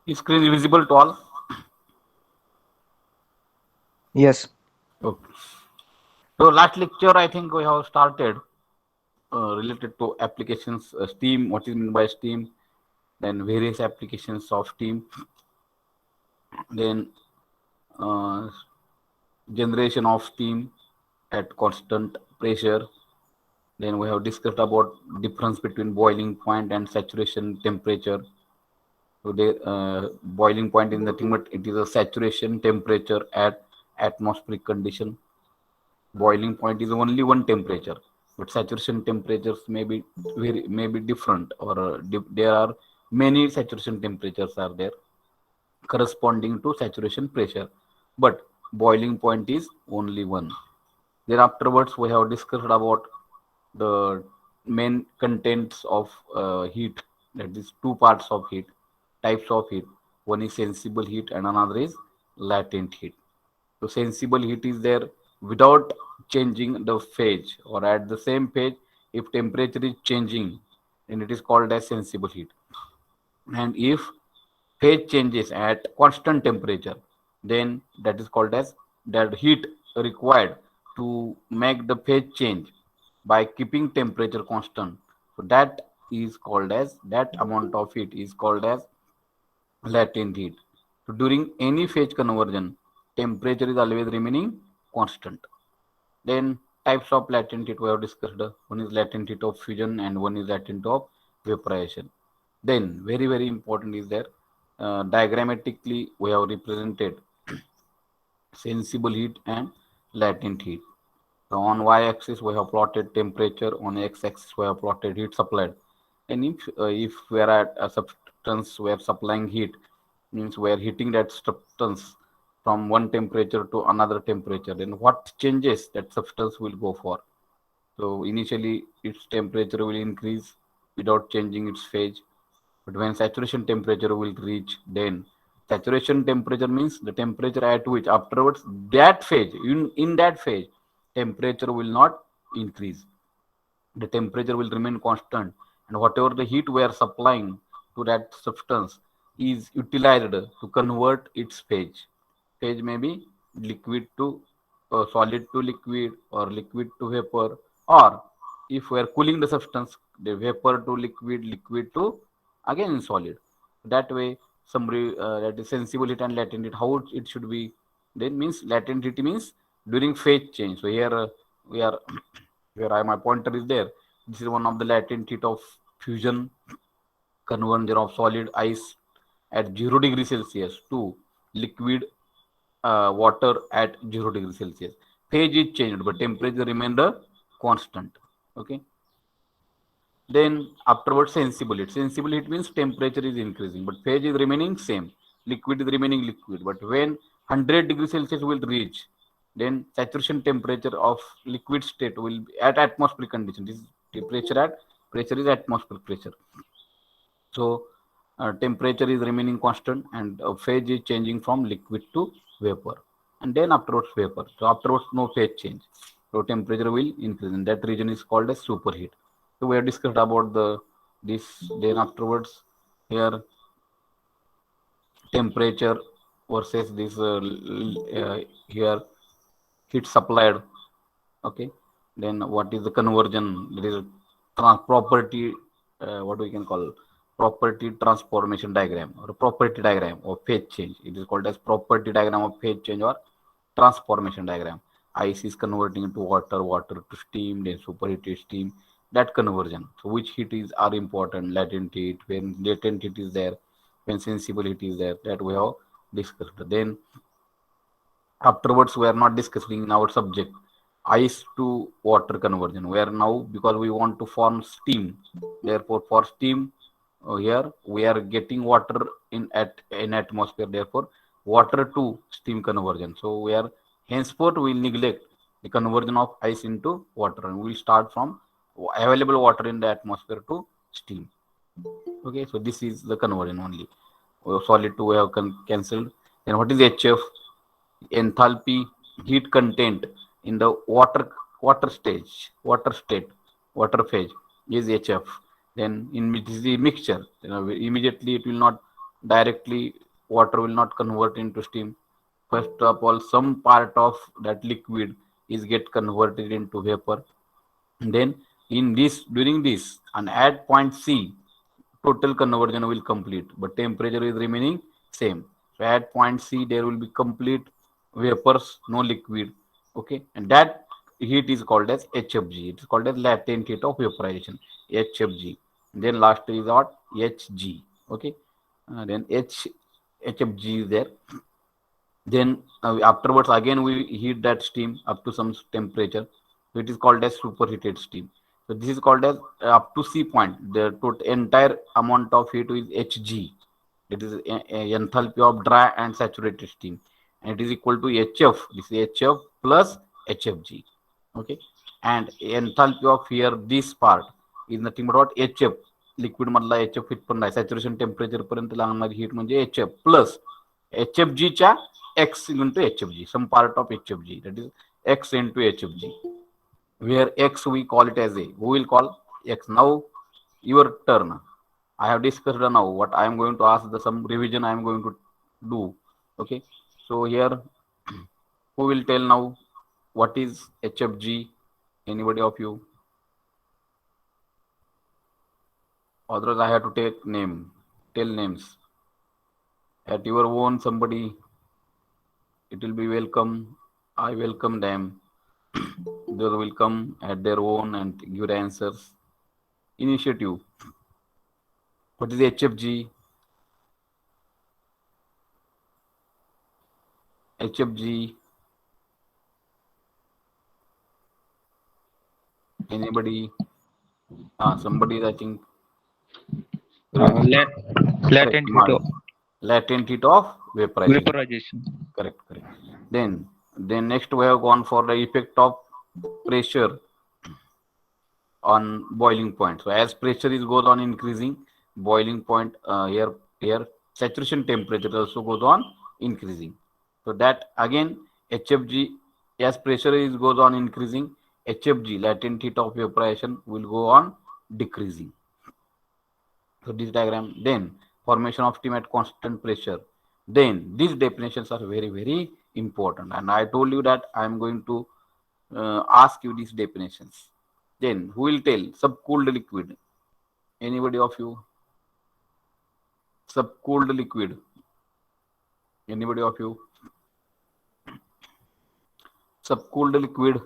Is screen visible to all? Yes. Okay. So last lecture I think we have started related to applications, Steam, what is meant by Steam, then various applications of Steam, then uh, generation of steam at constant pressure. Then we have discussed about difference between boiling point and saturation temperature. So the boiling point in the thing, but it is a saturation temperature at atmospheric condition. Boiling point is only one temperature, but saturation temperatures may be different, or there are many saturation temperatures are there corresponding to saturation pressure, but boiling point is only one. Then afterwards we have discussed about the main contents of heat, that is two parts of heat, types of heat. One is sensible heat and another is latent heat. So sensible heat is there without changing the phase, or at the same phase if temperature is changing, then it is called as sensible heat. And if phase changes at constant temperature, then that is called as that heat required to make the phase change by keeping temperature constant. So that is called as, that amount of heat is called as latent heat. So during any phase conversion, temperature is always remaining constant. Then types of latent heat we have discussed. One is latent heat of fusion and one is latent of vaporization. Then very important is there, diagrammatically we have represented sensible heat and latent heat. So on y-axis we have plotted temperature, on x-axis we have plotted heat supplied. And if we are at a substance we are supplying heat, means we are heating that substance from one temperature to another temperature, then what changes that substance will go for. So initially its temperature will increase without changing its phase, but when saturation temperature will reach, then saturation temperature means the temperature at which afterwards that phase, in that phase, temperature will not increase. The temperature will remain constant, and whatever the heat we are supplying to that substance is utilized to convert its phase. Phase may be liquid to solid to liquid, or liquid to vapor, or if we are cooling the substance, the vapor to liquid, liquid to again solid. That way, that is sensible heat and latent heat. How it should be? Then means latent heat means during phase change. So here we are where my pointer is there. This is one of the latent heat of fusion, conversion of solid ice at 0 degree Celsius to liquid water at 0 degree Celsius. Phase is changed, but temperature remained constant. Okay. Then afterwards, sensible heat. Sensible heat means temperature is increasing, but phase is remaining same. Liquid is remaining liquid. But when 100 degrees Celsius will reach, then saturation temperature of liquid state will be at atmospheric condition. This is the pressure is atmospheric pressure. So temperature is remaining constant, and phase is changing from liquid to vapor, and then afterwards vapor. So afterwards no phase change. So temperature will increase, and that region is called as superheat. So we have discussed about this. Then afterwards here temperature versus this here heat supplied. Okay. Then what is the conversion? There is a property, what we can call property transformation diagram, or property diagram of phase change. It is called as property diagram of phase change or transformation diagram. ice is converting into water, water to steam, then superheated steam. That conversion. So which heat is are important? Latent heat, when latent heat is there, when sensible heat is there. That we have discussed. Then afterwards we are not discussing in our subject ice to water conversion. We are now, because we want to form steam, therefore for steam, here we are getting water in atmosphere, therefore water to steam conversion. So we are henceforth we will neglect the conversion of ice into water, and we will start from available water in the atmosphere to steam. Okay, so this is the conversion only. Solid to we have cancelled. Then what is HF? Enthalpy, heat content in the water state, water phase is HF. Then in the mixture, immediately it will not directly, water will not convert into steam. First of all, some part of that liquid is get converted into vapor. And then in this, during this, and at point C, total conversion will complete, but temperature is remaining same. So at point C, there will be complete vapors, no liquid. Okay, and that heat is called as HFG. It is called as latent heat of vaporization, HFG. Then last is what? HG. Okay, then HFG is there. Then afterwards again we heat that steam up to some temperature. So it is called as superheated steam. So this is called as up to C point. The total entire amount of heat is Hg. It is enthalpy of dry and saturated steam, and it is equal to Hf. This is Hf plus Hfg. Okay, and enthalpy of here this part is nothing but what? Hf. Liquid मधला HF इथपर्यंत आहे, saturation temperature पर्यंत लागणारी heat म्हणजे HF plus HFG च्या x into HFG, some part of HFG, that is x into HFG, where x we call it as a, who will call x. Now your turn. I have discussed now what I am going to ask, the some revision I am going to do. Okay, so here who will tell now what is HFG? Anybody of you? Otherwise I have to take name, tell names at your own. Somebody, it will be welcome. I welcome them. They will come at their own and give the answers. Initiative. What is HFG? HFG. Anybody? Somebody is, I think. Latent heat of Latent heat of vaporization. vaporization. Correct. Then next we have gone for the effect of pressure on boiling point. So as pressure is goes on increasing, boiling point here saturation temperature also goes on increasing. So that again HFG, as pressure is goes on increasing, HFG, latent heat of vaporization, will go on decreasing. So this diagram, then formation of steam at constant pressure. Then these definitions are very, very important, and I told you that I am going to ask you these definitions. Then who will tell subcooled liquid? Anybody of you? Subcooled liquid. Anybody of you? Subcooled liquid.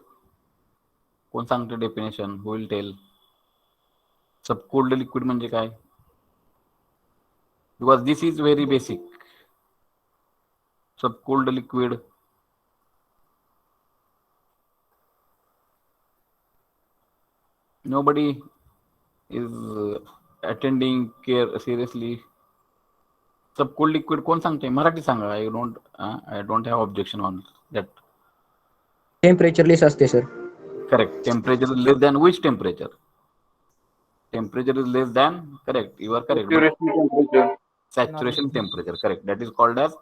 कोण सांगते definition? Who will tell? Subcooled liquid म्हणजे काय? Because this is very basic. Subcooled liquid. Nobody is attending care seriously. Subcooled liquid कोण सांगते? मराठी सांगा. I don't have objection on that. Temperature less असते sir. Correct. Temperature is less than which temperature? Temperature is less than, correct. You are correct. Saturation temperature. Correct. That is called as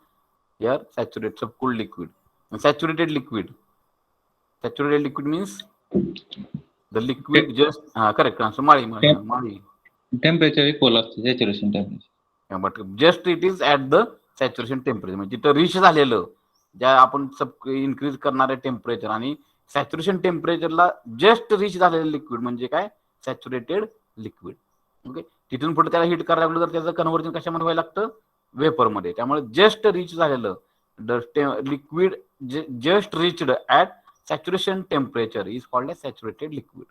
here saturated subcooled liquid. And saturated liquid. Saturated liquid means the liquid just correct. So Mali. Temperature equal असते saturation temperature. Yeah, but just it is at the saturation temperature. म्हणजे तिथं rich झालेलं ज्या आपण सब increase करणारे temperature आणि saturation टेम्परेचरला just reach झालेलं लिक्विड म्हणजे काय? Saturated liquid. ओके, तिथून पुढे त्याला हिट करायला लागलं तर त्याचं कन्व्हर्जन कशामध्ये व्हायला लागतं? वेपरमध्ये. त्यामुळे जस्ट रिच झालेलं liquid just reached at saturation temperature is called as saturated liquid.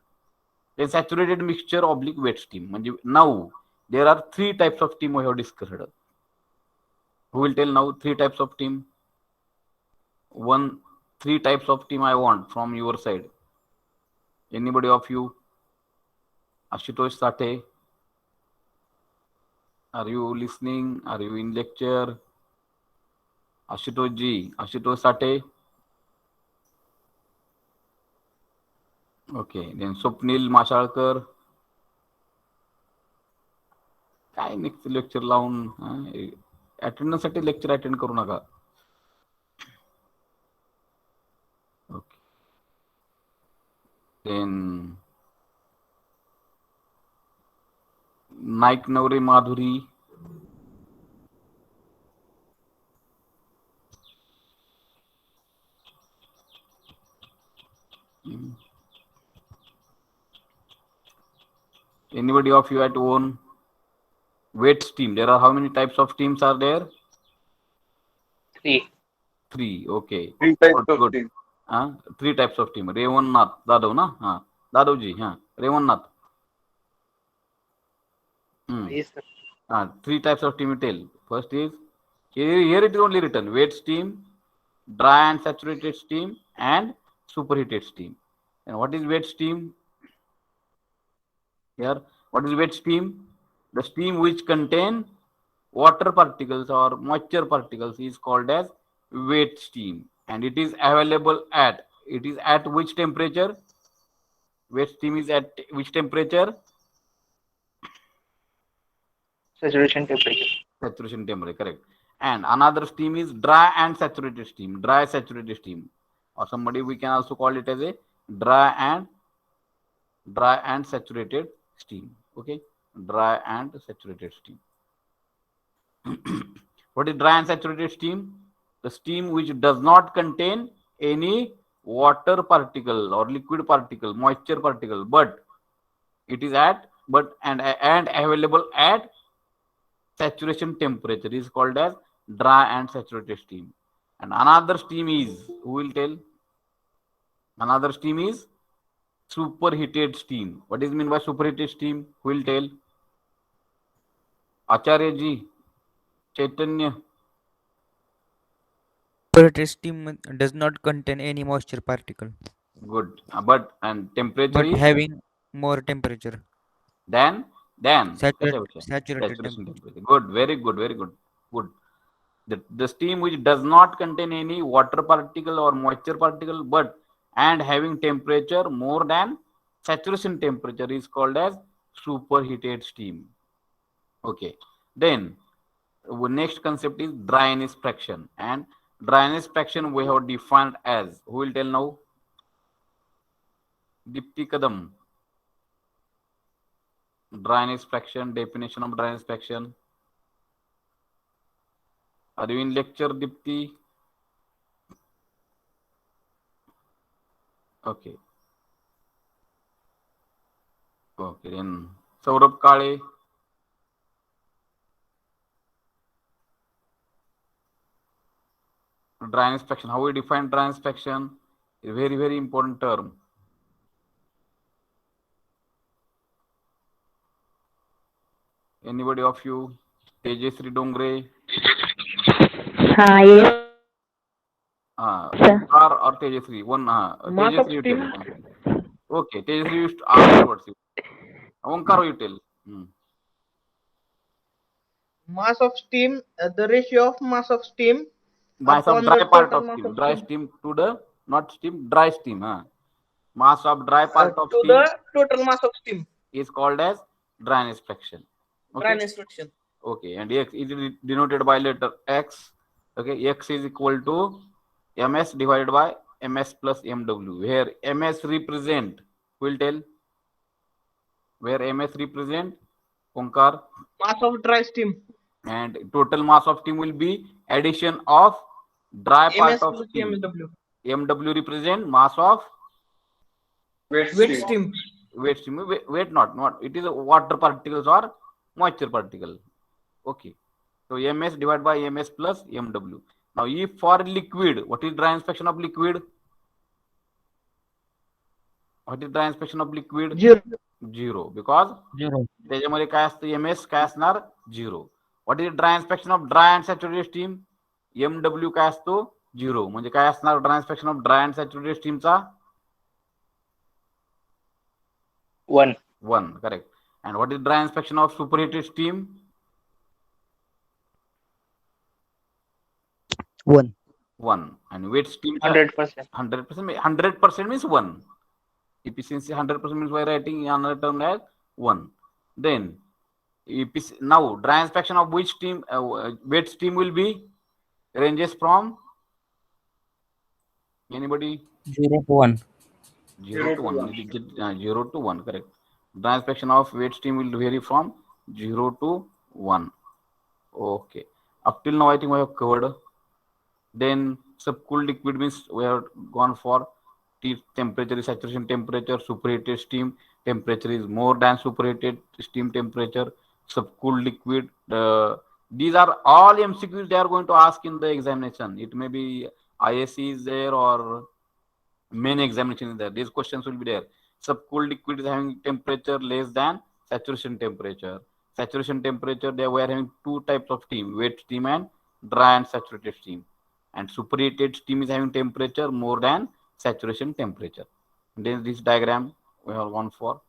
Then saturated mixture oblique wet steam. Now there are three types of steam we have discussed. Who will tell now three types of steam? Three types of steam I want from your side. Anybody of you? Ashutosh Sate. Are you listening? Are you in lecture? Ashutosh Ji, Ashutosh Sate. Okay, then Swapnil Mashalkar. काय next lecture लावून attendance साठी lecture attend करू नका. Okay, then Naik Navare Madhuri. Anybody of you at own wet steam? There are how many types of steams are there? Three. Okay. Three types of Good. steam. Three types of steam. Revan Nath, Dadav na? Dadav ji, Revan Nath. Yes, sir. Three types of steam you tell. First is, here it is only written, wet steam, dry and saturated steam, and superheated steam. And what is wet steam? Here, what is wet steam? The steam which contain water particles or moisture particles is called as wet steam, and it is available at which temperature? Wet steam is at which temperature? Saturation temperature. Saturation temperature, correct. And another steam is dry and saturated steam. Dry saturated steam, or somebody we can also call it as a dry and saturated steam. Okay, dry and saturated steam. What is dry and saturated steam? The steam which does not contain any water particle or liquid particle, moisture particle, but it is and available at saturation temperature is called as dry and saturated steam. And another steam is, who will tell? Another steam is superheated steam. What is meant by superheated steam? Who will tell? Acharya ji, Chaitanya. Superheated steam does not contain any moisture particle, Good. But and temperature but is having more temperature. than Saturated saturation temperature. temperature. Good. Very good. Very good. Good. The steam which does not contain any water particle or moisture particle, but and having temperature more than saturation temperature is called as superheated steam. Okay. Then next concept is dryness fraction, and dryness fraction we have defined as, who will tell now? Dipti Kadam. Dryness fraction, definition of dryness fraction. Are you in lecture, Dipti? Okay. Okay, then Saurabh Kale. Dryness fraction. How we define dryness fraction? A very, very important term. Anybody of you? Tejasri Dongre. Yes. Omkar or Tejasri? One. Mass of Tejasri you steam. tell. Okay, Tejasri you afterwards. Omkar you tell. Mass of steam, the ratio of mass of steam Mass of upon dry the part total of mass steam. of Dry steam steam to the, not steam, dry steam. Mass of dry part of to steam the total mass of steam. is called as dryness fraction. Okay. Dryness fraction. Okay, and X is denoted by letter X. Okay, X is equal to MS divided by MS plus MW, where MS represent, will tell, where MS represent, Omkar, Mass of dry steam. and total mass of steam will be addition of dry part MS of plus steam. MW. MW represent mass of Wet Wet steam. steam. wet steam. Wet not. It is a water particles or moisture particle. Okay. So MS divided by MS plus MW. Now, if for liquid, what is dryness fraction of liquid? What is dry inspection of liquid? 0. 0, because 0. त्याच्यामध्ये काय असतं, MS काय असणार? 0. What is dry inspection of dry and saturated steam? MW काय असतो? 0. म्हणजे काय असणार dry inspection of dry and saturated स्टीमचा? 1. 1, correct. And what is dry inspection of superheated steam? 1. 1. And wet steam? 100%. 100%. 100% means 1. Efficiency 100% means by writing another term as 1. Then now dry inspection of which steam? Wet steam will be ranges from anybody? 0 to 1. 0 to 1. 0 to 1, correct. Dry inspection of wet steam will vary from 0 to 1. Okay. Up till now, I think we have covered. Then subcooled liquid means we have gone for temperature is saturation temperature, superheated steam temperature is more than superheated steam temperature, subcooled liquid. These are all MCQs they are going to ask in the examination. It may be ISC is there or main examination is there. These questions will be there. Subcooled liquid is having temperature less than saturation temperature. Saturation temperature, they were having two types of steam, wet steam and dry and saturated steam. And superheated steam is having temperature more than saturation temperature. Then this diagram we have gone for.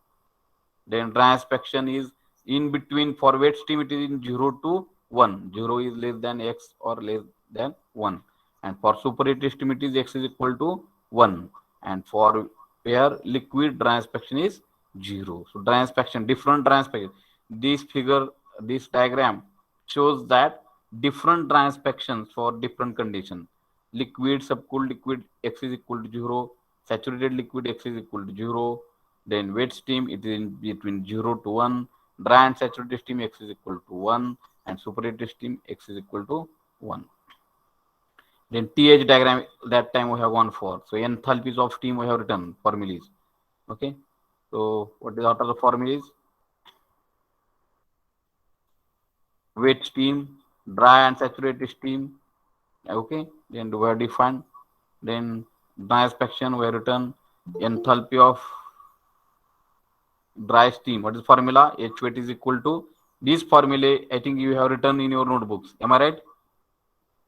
Then dry inspection is in between. For wet steam it is in 0 to 1. 0 is less than x or less than 1. And for superheated steam it is x is equal to 1. And for where liquid, dry inspection is 0. So dry inspection, different dry inspection. This figure, this diagram shows that different dry inspections for different conditions. Liquid, subcooled liquid, x is equal to 0. Saturated liquid, x is equal to 0. Then wet steam, it is in between 0 to 1. Dry and saturated steam, x is equal to 1. And superheated steam, x is equal to 1. Then TH diagram, that time we have gone for. So enthalpies of steam we have written formulas. Okay. So what is after the formulas? Wet steam, dry and saturated steam. Okay. Then we have defined. Then dry inspection we have written enthalpy of dry steam. What is formula? H wet is equal to this formula. I think you have written in your notebooks. Am I right?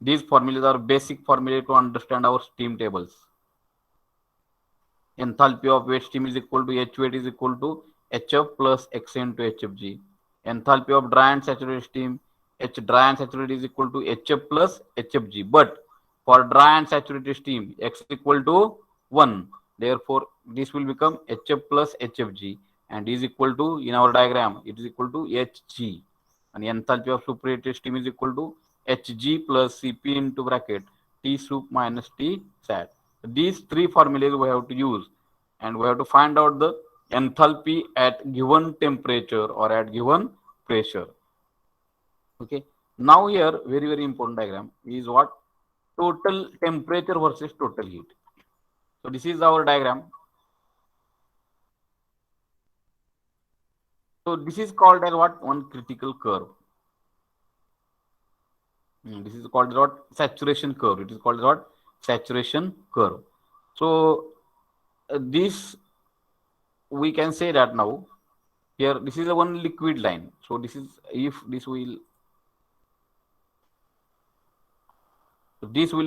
These formulas are basic formulae to understand our steam tables. Enthalpy of wet steam is equal to H wet is equal to HF plus X into HFG. Enthalpy of dry and saturated steam, H dry and saturated is equal to HF plus HFG. But for dry and saturated steam, X is equal to 1. Therefore, this will become HF plus HFG and is equal to, in our diagram, it is equal to HG. And enthalpy of superheated steam is equal to Hg plus Cp into bracket T sup minus T sat. These three formulas we have to use and we have to find out the enthalpy at given temperature or at given pressure. Okay. Now here, very, very important diagram is what? Total temperature versus total heat. So this is our diagram. So this is called as what? One critical curve. This is called what? Saturation curve. It is called what? Saturation curve. So this we can say that now here this is a one liquid line. So this is if this will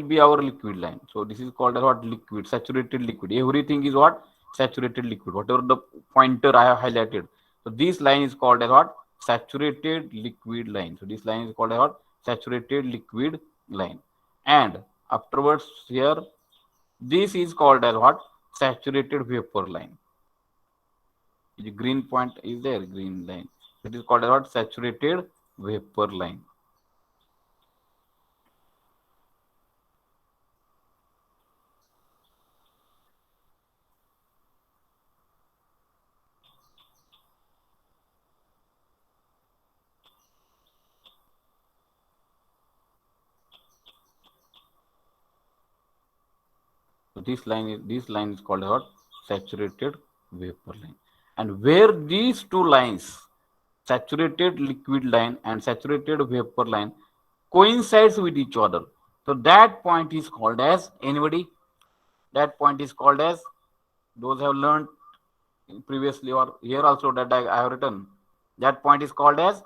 be our liquid line. So this is called as what? Liquid, saturated liquid. Everything is what? Saturated liquid. Whatever the pointer I have highlighted. So this line is called as what? Saturated liquid line. So this line is called as what? Saturated liquid line. And afterwards here, this is called as what? Saturated vapor line. The green point is there, green line. It is called as what? Saturated vapor line. So this line is called what? Saturated vapor line. And where these two lines, saturated liquid line and saturated vapor line, coincides with each other, so that point is called as, anybody? That point is called as, those have learned previously or here also that I have written, that point is called as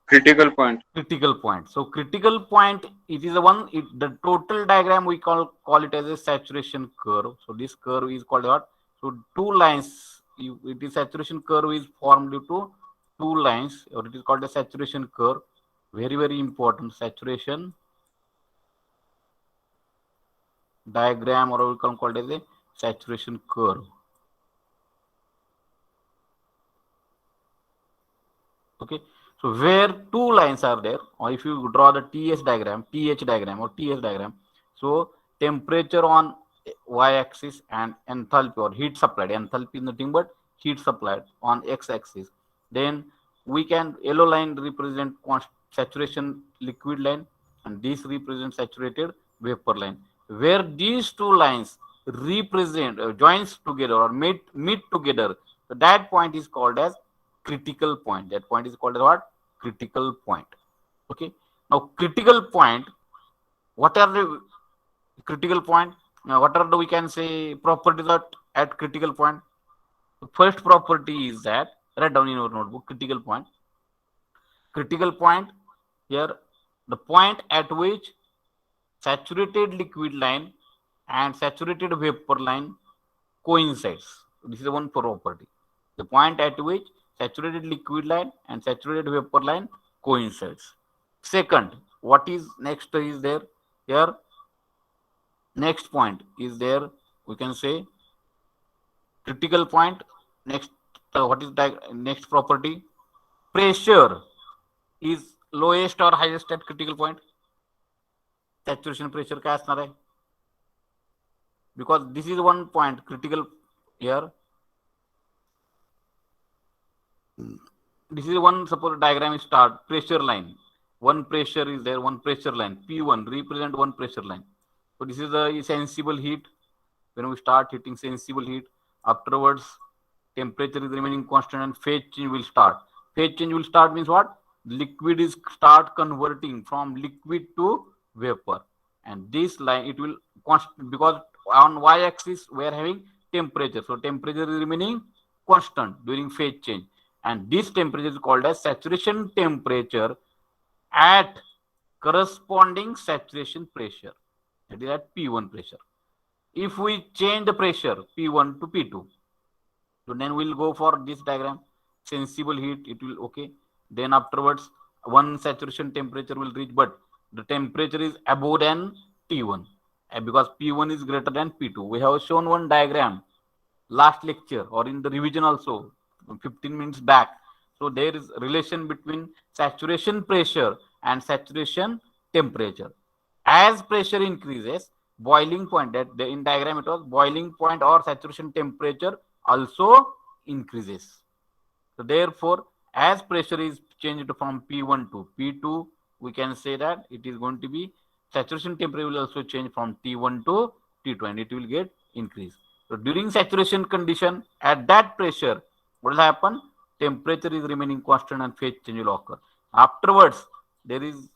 Critical point. critical point. So critical point, it is the one, the total diagram we call it as a saturation curve. So this curve is called what? So two lines, it is saturation curve is formed due to two lines, or it is called a saturation curve. Very, very important, saturation diagram, or we can call it as a saturation curve. Okay, so where two lines are there, or if you draw the TH diagram or TS diagram, so temperature on y-axis and enthalpy or heat supplied, enthalpy is nothing but heat supplied on x-axis. Then we can, yellow line represent saturation liquid line, and this represents saturated vapor line. Where these two lines represent joins together or meet together, so that point is called as critical point. That point is called as what? Critical point. Okay. Now critical point, what are the critical point? Now what are the, we can say, properties at critical point? The first property is that, write down in your notebook, critical point. Critical point, here the point at which saturated liquid line and saturated vapor line coincides. This is one property. The point at which saturated liquid line and saturated vapor line coincides. Second, what is next is there? Here, next point is there. We can say critical point. Next, what is next property? Pressure is lowest or highest at critical point. Saturation pressure काय असणार आहे? Because this is one point critical here. This is one, suppose diagram is start, pressure line. One pressure is there, one pressure line. P1 represent one pressure line. So this is the sensible heat. When we start hitting sensible heat, afterwards temperature is remaining constant and phase change will start. Phase change will start means what? Liquid is start converting from liquid to vapor. And this line, it will constant, because on y-axis we are having temperature. So temperature is remaining constant during phase change. And this temperature is called as saturation temperature at corresponding saturation pressure. That is at P1 pressure. If we change the pressure P1 to P2, so then we'll go for this diagram. Sensible heat, it will okay. Then afterwards, one saturation temperature will reach, but the temperature is above than T1, because P1 is greater than P2. We have shown one diagram last lecture or in the revision also 15 minutes back. So there is relation between saturation pressure and saturation temperature. As pressure increases, boiling point, that in diagram it was boiling point or saturation temperature also increases. So therefore, as pressure is changed from P1 to P2, we can say that it is going to be saturation temperature will also change from T1 to T2 and it will get increased. So during saturation condition, at that pressure, what will happen? Temperature is remaining constant and phase change will occur. Afterwards, there is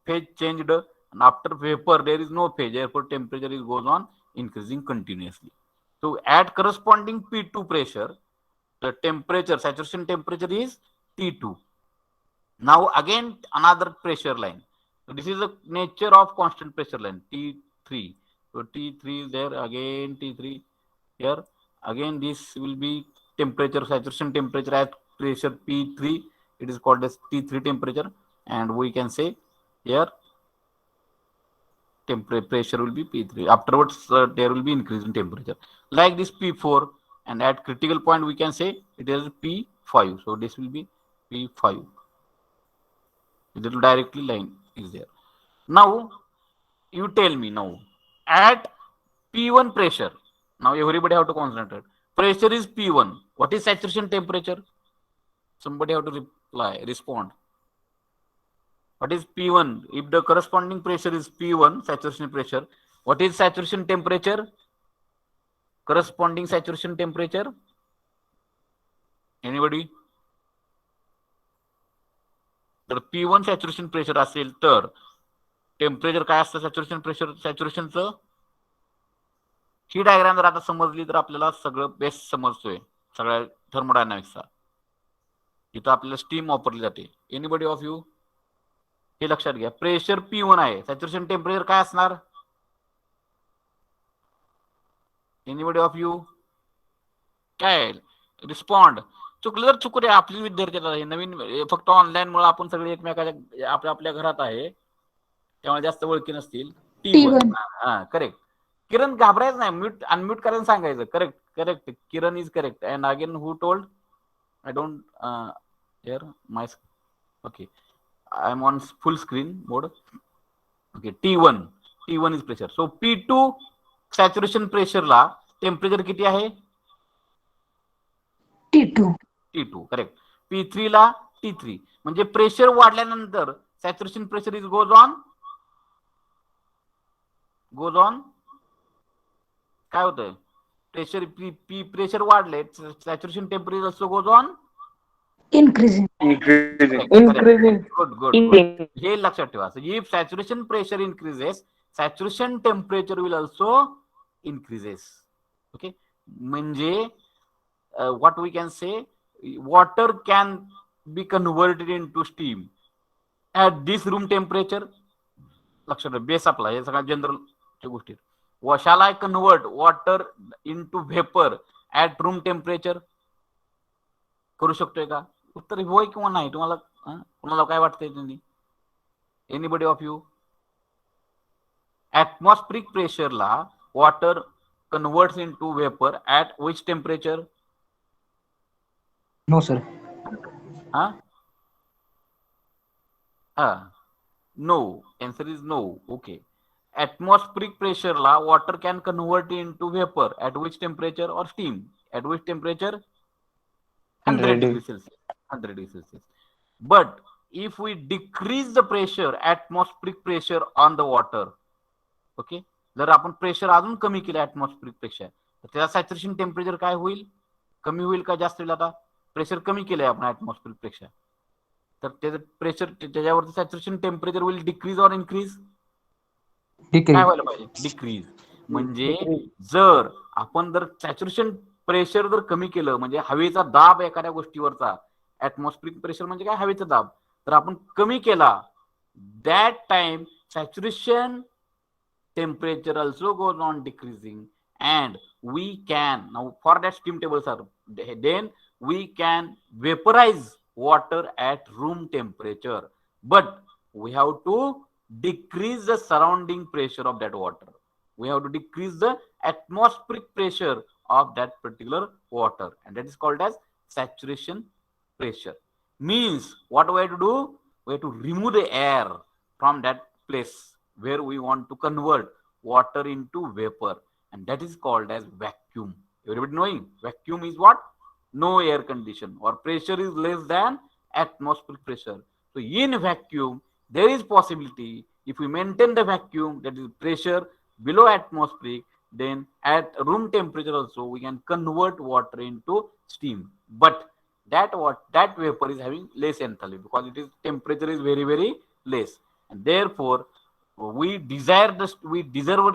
phase changed, and after vapor, there is no phase. Therefore, temperature is goes on increasing continuously. So at corresponding P2 pressure, the temperature, saturation temperature is T2. Now again another pressure line. So this is the nature of constant pressure line, T3. So T3 is there, again T3 here. Again this will be temperature, saturation temperature at pressure P3. It is called as T3 temperature, and we can say here pressure will be P3. Afterwards there will be increase in temperature. Like this P4, and at critical point we can say it is P5. So this will be P5. The directly line is there. Now you tell me now at P1 pressure. Now everybody have to concentrate. Pressure is P1. What is saturation temperature? Somebody have to respond. What is P1? If the corresponding pressure is P1, saturation pressure, what is saturation temperature? Corresponding saturation temperature? Anybody? तर P1 saturation pressure असेल तर temperature काय असतं saturation pressure सॅच्युरेशनचं ही diagram जर आता समजली तर आपल्याला सगळं बेस्ट समजतोय सगळ्या थर्मोडायनामिक्सचा. इथं आपल्याला स्टीम वापरली जाते. एनीबडी ऑफ यू हे लक्षात घ्या. प्रेशर P1 आहे, सॅच्युरेशन टेम्परेचर काय असणार? एनीबडी ऑफ यू काय रिस्पॉन्ड? चुकलं तर चुकू द्या, आपली विद्यार्थी नवीन फक्त ऑनलाईन मुळे आपण सगळे एकमेकाच्या आपल्या आपल्या घरात आहे त्यामुळे जास्त ओळखी नसतील. T1 हा करेक्ट. किरण घाबरायचं नाही, म्यूट अनम्यूट करायला सांगायचं. Correct correct, Kiran is correct. And again who told? I don't here my okay. I am on full screen mode. Okay, T1 is pressure. So P2 saturation pressure La temperature किती आहे? T2 correct. P3 ला T3. म्हणजे pressure वाढल्यानंतर saturation pressure is goes on काय होतंय? Pressure pressure वाढले, saturation temperature also goes on Increasing. Good. हे लक्षात ठेवा. So if saturation pressure increases, saturation temperature will also increases. Okay, म्हणजे what we can say, water can be converted into steam at this room temperature. लक्षात ठेवा, base आपला हे सगळ्या general गोष्टी. Shall I convert water into vapor at room temperature? करू शकतोय का? उत्तर होय किंवा नाही. तुम्हाला काय वाटतंय? तुम्ही anybody of you? Atmospheric pressure ला water converts into vapour at which temperature? No, sir. No. Answer is no. Okay. Atmospheric pressure ला water can convert into vapor at which temperature or steam? At which temperature? 100 degrees Celsius. 100 degrees Celsius. But if we decrease the pressure, atmospheric pressure on the water, okay, जर आपण pressure अजून कमी केलं atmospheric pressure तर त्याचा saturation temperature काय होईल? कमी होईल का जास्त होईल? आता प्रेशर कमी केलंय आपण atmospheric pressure तर त्याचं प्रेशर त्याच्यावरती saturation temperature will decrease or increase? काय व्हायला पाहिजे? डिक्रीज. म्हणजे जर आपण सॅच्युरेशन प्रेशर जर कमी केलं म्हणजे हवेचा दाब एखाद्या गोष्टीवरचा, ऍटमॉस्फेरिक प्रेशर म्हणजे काय? हवेचा दाब. तर आपण कमी केला, that time saturation temperature also goes on decreasing and we can now for that steam table sir then we can vaporise water at room temperature, but we have to decrease the surrounding pressure of that water. We have to decrease the atmospheric pressure of that particular water, and that is called as saturation pressure. Means what we have to do? We have to remove the air from that place where we want to convert water into vapor, and that is called as vacuum. Everybody knowing vacuum is what? No air condition or pressure is less than atmospheric pressure. So in vacuum there is possibility, if we maintain the vacuum, that is pressure below atmospheric, then at room temperature also we can convert water into steam, but that vapor is having less enthalpy because it is temperature is very very less, and therefore we deserve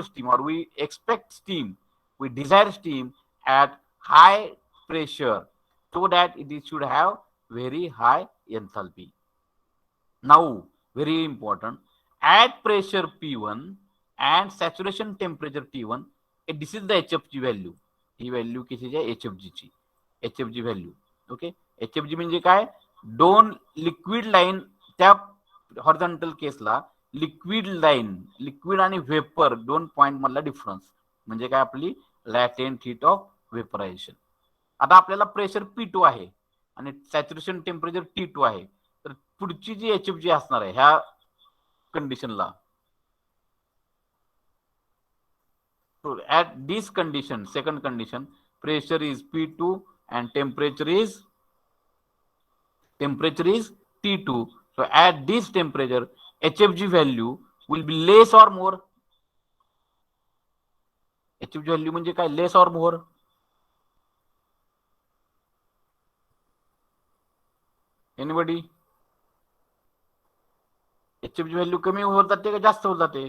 steam or we expect steam, we desire steam at high pressure so that it should have very high enthalpy. Now very important, at pressure P1 and saturation temperature T1, this is the HFG value. He value कितीची आहे? HFG ची. HFG value. Okay. HFG म्हणजे काय? दोन liquid line, त्या horizontal Kesla liquid line, liquid आणि vapour दोन point मधला डिफरन्स म्हणजे काय? आपली लॅटेंट हीट ऑफ वेपरायझेशन. आता आपल्याला प्रेशर P2 आहे आणि सॅच्युरेशन टेम्परेचर T2 आहे, तर पुढची जी HFG असणार आहे ह्या कंडिशनला, at this condition, second condition, pressure is P2 and temperature is T2. So at this temperature HFG value will be less or more? HFG value म्हणजे काय? less or more? Anybody? HFG value कमी होत जाते का जास्त होत जाते?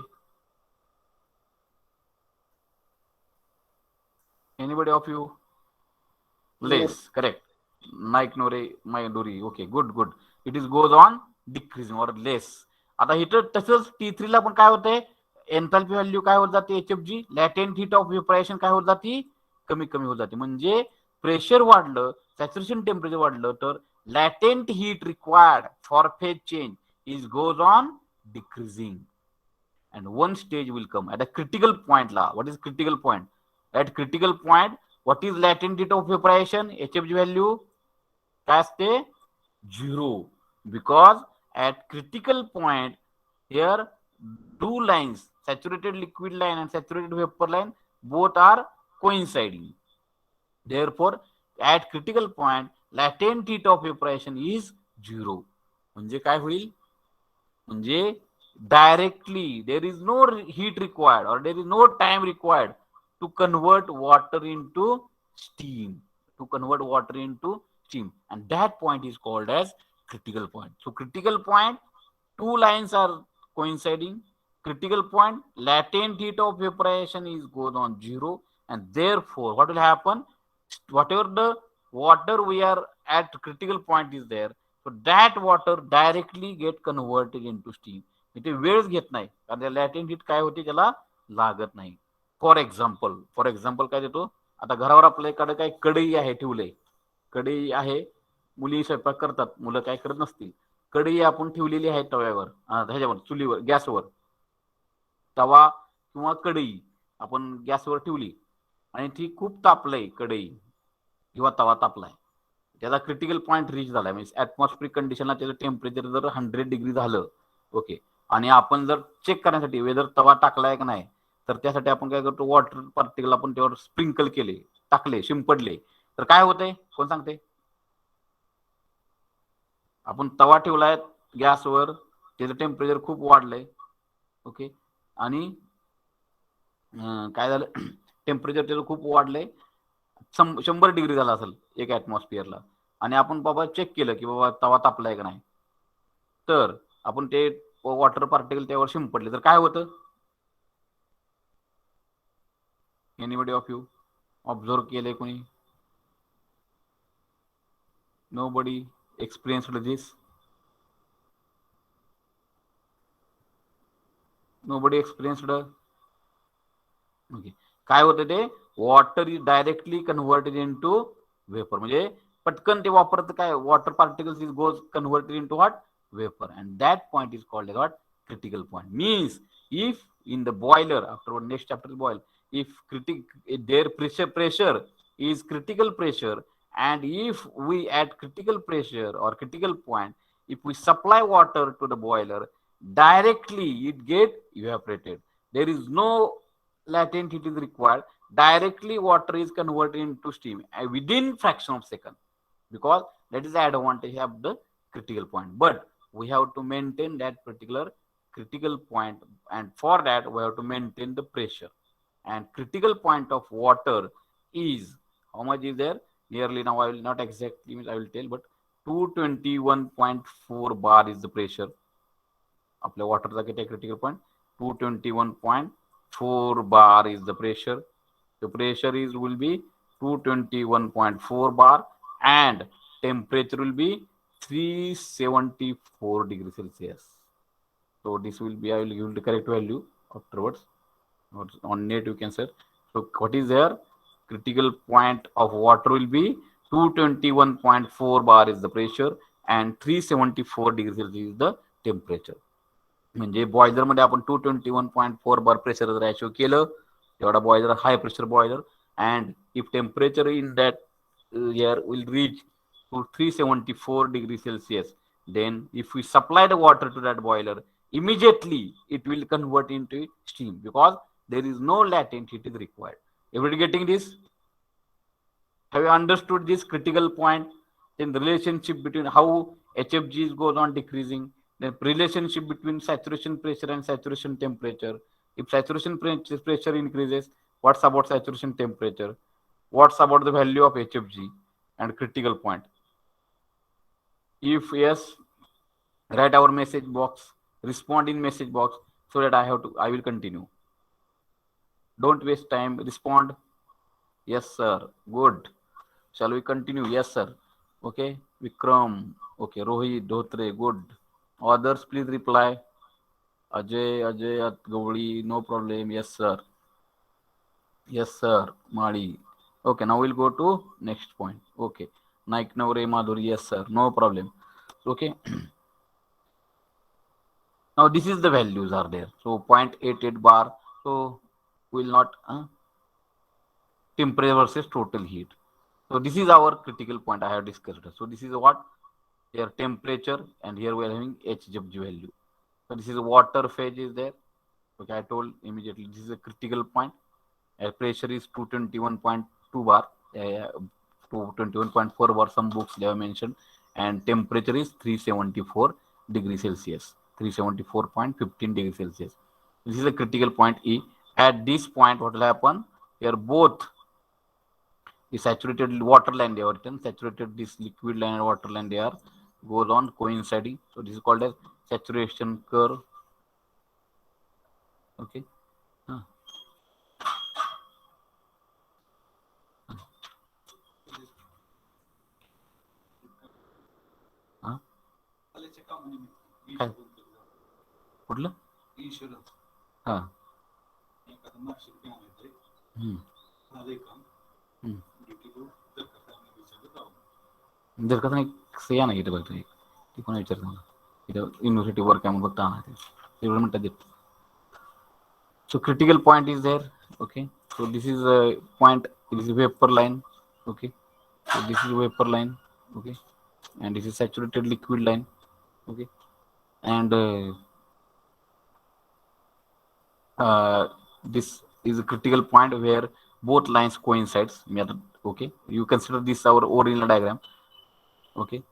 Anybody of you? Less, correct. Nike Nore, my Duri. Okay, good. It is goes on decreasing or less. आता इथं तसंच T3 ला पण काय होतंय, एन्थाल्पी व्हॅल्यू काय होत जाते, HFG लॅटेंट हीट ऑफ व्हेपरायझेशन काय होत जाते, कमी होत जाते. म्हणजे प्रेशर वाढलं, सॅच्युरेशन टेम्परेचर वाढलं तर latent heat required for phase change is goes on decreasing. And one stage will come at a critical point. What is critical point? At critical point, what is latent heat of vaporization? HFG value काय असते, 0. Because at critical point here two lines, saturated liquid line and saturated vapor line, both are coinciding. Therefore at critical point latent heat of vaporization is 0. म्हणजे काय होईल, म्हणजे directly there is no heat required or there is no time required to convert water into steam, and that point is called as critical point. So critical point, two lines are coinciding. Critical point latent heat of vaporization is goes on 0, and therefore what will happen, whatever the water we are at critical point is there, so that water directly get converted into steam. इथे वेळच घेत नाही, कारण लॅटेंट heat काय होते, त्याला लागत नाही. फॉर एक्झाम्पल काय देतो, आता घरावर आपल्याकडे काय कढई आहे, ठेवले कढई आहे, मुली स्वयंपाक करतात, मुलं काय करत नसतील, कढई आपण ठेवलेली आहे तव्यावर, ह्याच्यावर चुलीवर गॅसवर, तवा किंवा कढई आपण गॅसवर ठेवली आणि ती खूप तापलंय, कढई किंवा तवा तापलाय, त्याचा क्रिटिकल पॉईंट रीच झालाय, म्हणजे ऍटमॉस्फिअरिक कंडिशनला त्याचं टेम्परेचर जर 100 डिग्री झालं, ओके, आणि आपण जर चेक करण्यासाठी वेदर तवा टाकलाय का नाही, तर त्यासाठी आपण काय करतो, वॉटर पार्टिकल आपण त्यावर स्प्रिंकल केले, टाकले, शिंपडले, तर काय होतंय, कोण सांगते, आपण तवा ठेवलाय गॅसवर, त्याचं टेम्परेचर खूप वाढलंय, ओके, आणि काय झालं, टेम्परेचर त्याचं खूप वाढलंय, 100 डिग्री झाला असेल एक ऍटमॉस्फिअरला, आणि आपण बाबा चेक केलं की बाबा तवा तापलाय का नाही, तर आपण ते वॉटर पार्टिकल त्यावर शिंपडले, तर काय होतं, एनीबडी ऑफ यू ऑब्झर्व केलंय कोणी, nobody experienced this, nobody experienced, okay, काय होतं ते, water is directly converted into vapour, म्हणजे पटकन ते वापरत काय, water particles is goes converted into what, vapor, and that point is called as what, critical point. Means if in the boiler, after next chapter is boil, if their pressure is critical pressure, and if we at critical pressure or critical point, if we supply water to the boiler, directly it get evaporated, there is no latent heat is required, directly water is converted into steam within fraction of second, because that is the advantage of the critical point. But we have to maintain that particular critical point, and for that we have to maintain the pressure, and critical point of water is, how much is there, nearly, now I will not exactly, I will tell, but 221.4 bar is the pressure. आपल्या वॉटरचा किती critical point, 221.4 bar is the pressure. The pressure is will be 221.4 bar, and temperature will be 374 degrees Celsius. So this will be, I will give the correct value afterwards, on net you can search. So what is there, critical point of water will be 221.4 bar is the pressure, and 374 degrees Celsius is the temperature. म्हणजे boiler मध्ये आपण 221.4 बार pressure जर achieve केलं, तेवढा boiler high pressure boiler, and if temperature in that year will reach to 374 degrees Celsius, then if we supply the water to that boiler, immediately it will convert into steam, because there is no latent heat is required. Everybody getting this? Have you understood this critical point, in the relationship between how HFG goes on decreasing, the relationship between saturation pressure and saturation temperature? If saturation pressure increases, what's about saturation temperature? What's about the value of HFG and critical point? If yes, write our message box, respond in message box, so that I will continue. Don't waste time, respond. Yes, sir. Good. Shall we continue? Yes, sir. Okay. Vikram. Okay. Rohit, Dhotre. Good. Others, please reply. Ajay at Gowli. No problem. Yes, sir. Yes, sir. Madi. Okay. Now we'll go to next point. Okay. Naik Navre Madhuri. Yes, sir. No problem. Okay. Now this is the values are there. So 0.88 bar. So will not temperature versus total heat. So this is our critical point I have discussed. So this is what here temperature, and here we are having HFG value. So this is water phase is there. Okay, I told immediately this is a critical point. Pressure is 221.2 bar, 221.4 bar. Some books they have mentioned, and temperature is 374 degrees Celsius, 374.15 degrees Celsius. This is a critical point E. At this point, what will happen? Here both the saturated water line they are written, saturated this liquid line and water line they are goes on coinciding. So this is called as saturation curve. Okay. काय कुठलं हा जर का नाही या नाही इथं बघतो ती कोणा विचारतो मला इथं युनिव्हर्सिटी वर्क आहे म्हणून फक्त आणा तेवढं म्हणतात देत. So critical point is there. Okay. So this is a point. This is vapor line. Okay. So this is vapor line. Okay. And this is saturated liquid line. Okay. And this is a critical point where both lines coincides. Okay. You consider this our original diagram. Okay.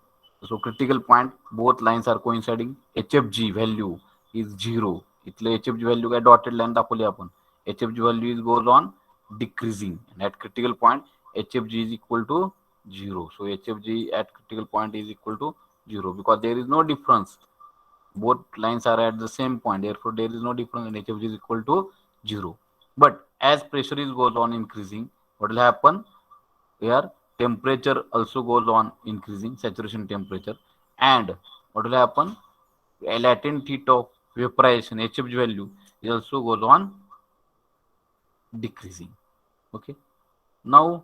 So critical point, both lines are coinciding. HFG value is 0. इथले HFG value काय dotted line दाखवली आपण. HFG value is goes on decreasing, and at critical point HFG is equal to 0. So HFG at critical point is equal to 0 because there is no difference. Both lines are at the same point. Therefore, there is no difference, and HFG is equal to 0. But as pressure is goes on increasing, what will happen? Here temperature also goes on increasing, saturation temperature, and what will happen? A latent heat of vaporization, HFG value, is also goes on decreasing. Okay. Now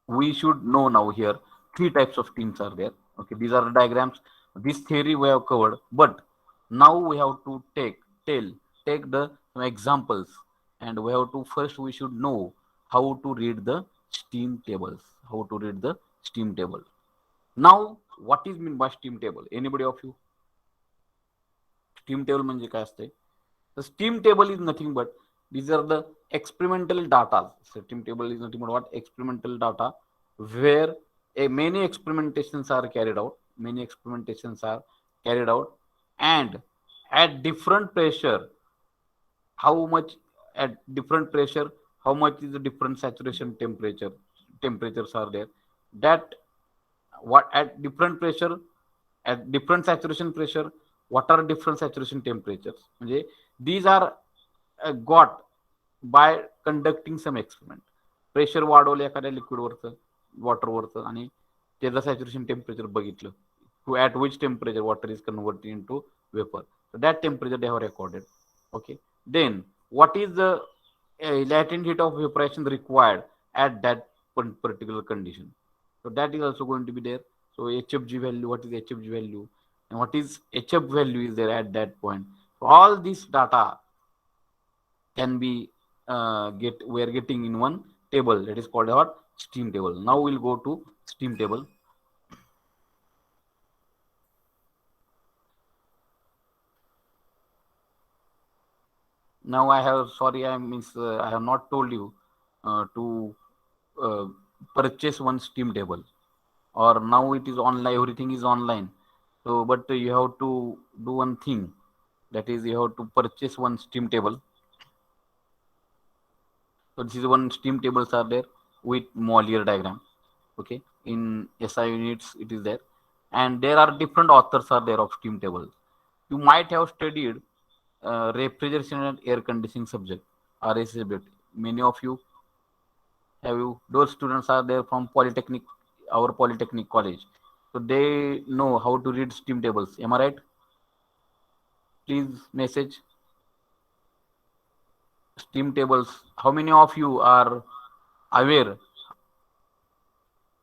we should know now here three types of steams are there. Okay, these are the diagrams. This theory we have covered, but now we have to take the some examples, and we have to first we should know how to read the steam tables. How to read the steam table. Now, what is mean by steam table? Anybody of you? Steam table म्हणजे काय असते? The steam table is nothing but these are the experimental data. Steam table is nothing but what? Experimental data where many experimentations are carried out. Many experimentations are carried out, and at different pressure, how much at different pressure, how much is the different saturation temperatures are there, that what at different pressure, at different saturation pressure, what are different saturation temperatures. म्हणजे these are got by conducting some experiment. Pressure वाढवलं एखाद्या liquid वरचं water वरचं आणि त्याचं saturation temperature बघितलं to at which temperature water is converted into vapour. So that temperature they have recorded. Okay. Then what is the latent heat of evaporation required at that particular condition? So that is also going to be there. So HFG value, what is HFG value, and what is HF value is there at that point. So all this data can be we are getting in one table that is called what? Steam table. Now we'll go to steam table. Now I have, sorry, I have not told you to purchase one steam table, or now it is online, everything is online. So, but you have to do one thing, that is you have to purchase one steam table. So this is one steam tables are there with Mollier diagram. Okay, in SI units it is there, and there are different authors are there of steam tables. You might have studied refrigeration and air conditioning subject, RS subject. Many of you Have you? Those students are there from Polytechnic, our Polytechnic college. So they know how to read steam tables. Am I right? Please message steam tables. How many of you are aware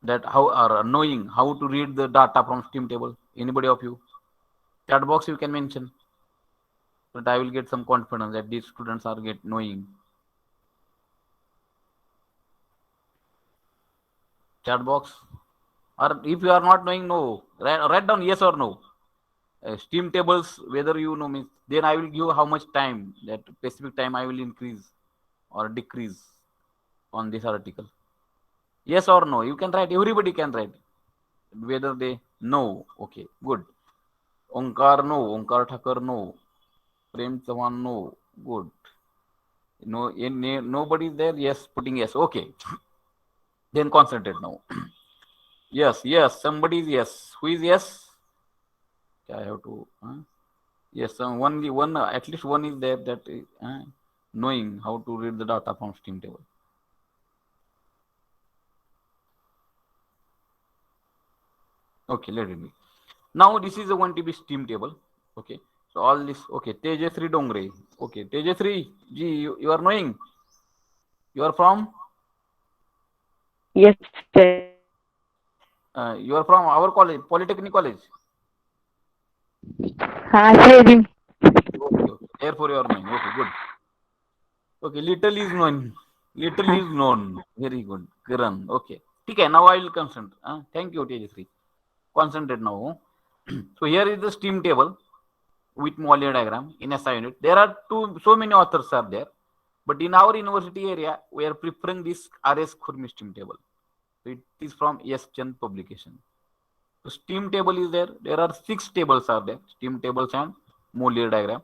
that how are knowing how to read the data from steam table? Anybody of you? Chat box you can mention. But I will get some confidence that these students are get knowing. Chat box. Or if you are not knowing, no. Write down yes or no. Steam tables, whether you know means, then I will give how much time, that specific time I will increase or decrease on this article. Yes or no. You can write. Everybody can write. Whether they know. Okay, good. Onkar no. Onkar Thakur no. Prem Chavan no. Good. No, nobody is there. Yes, putting yes. Okay. Then concentrate now. Yes, yes. Somebody is yes. Who is yes? I have to. Yes, one at least one is there that knowing how to read the data from steam table. Okay, let it be. Now this is going to be steam table. Okay, so all this. Okay, Tejasri Dongre. Okay, Tejasri ji, you are knowing. You are from. Yes, sir. You are from our college, Polytechnic College. Sir. Okay, okay. Therefore you are knowing. Okay, good. Okay, little is known. Little is known. Very good. Kiran. Okay. Okay, now I will concentrate. Thank you, Tejasri. Concentrate now. So here is the steam table with Mollier diagram in SI unit. There are so many authors are there. But in our university area, we are preferring this RS Khurmi steam table. So it is from S. Chand publication. So steam table is there. There are 6 tables are there. Steam tables and Mollier diagram.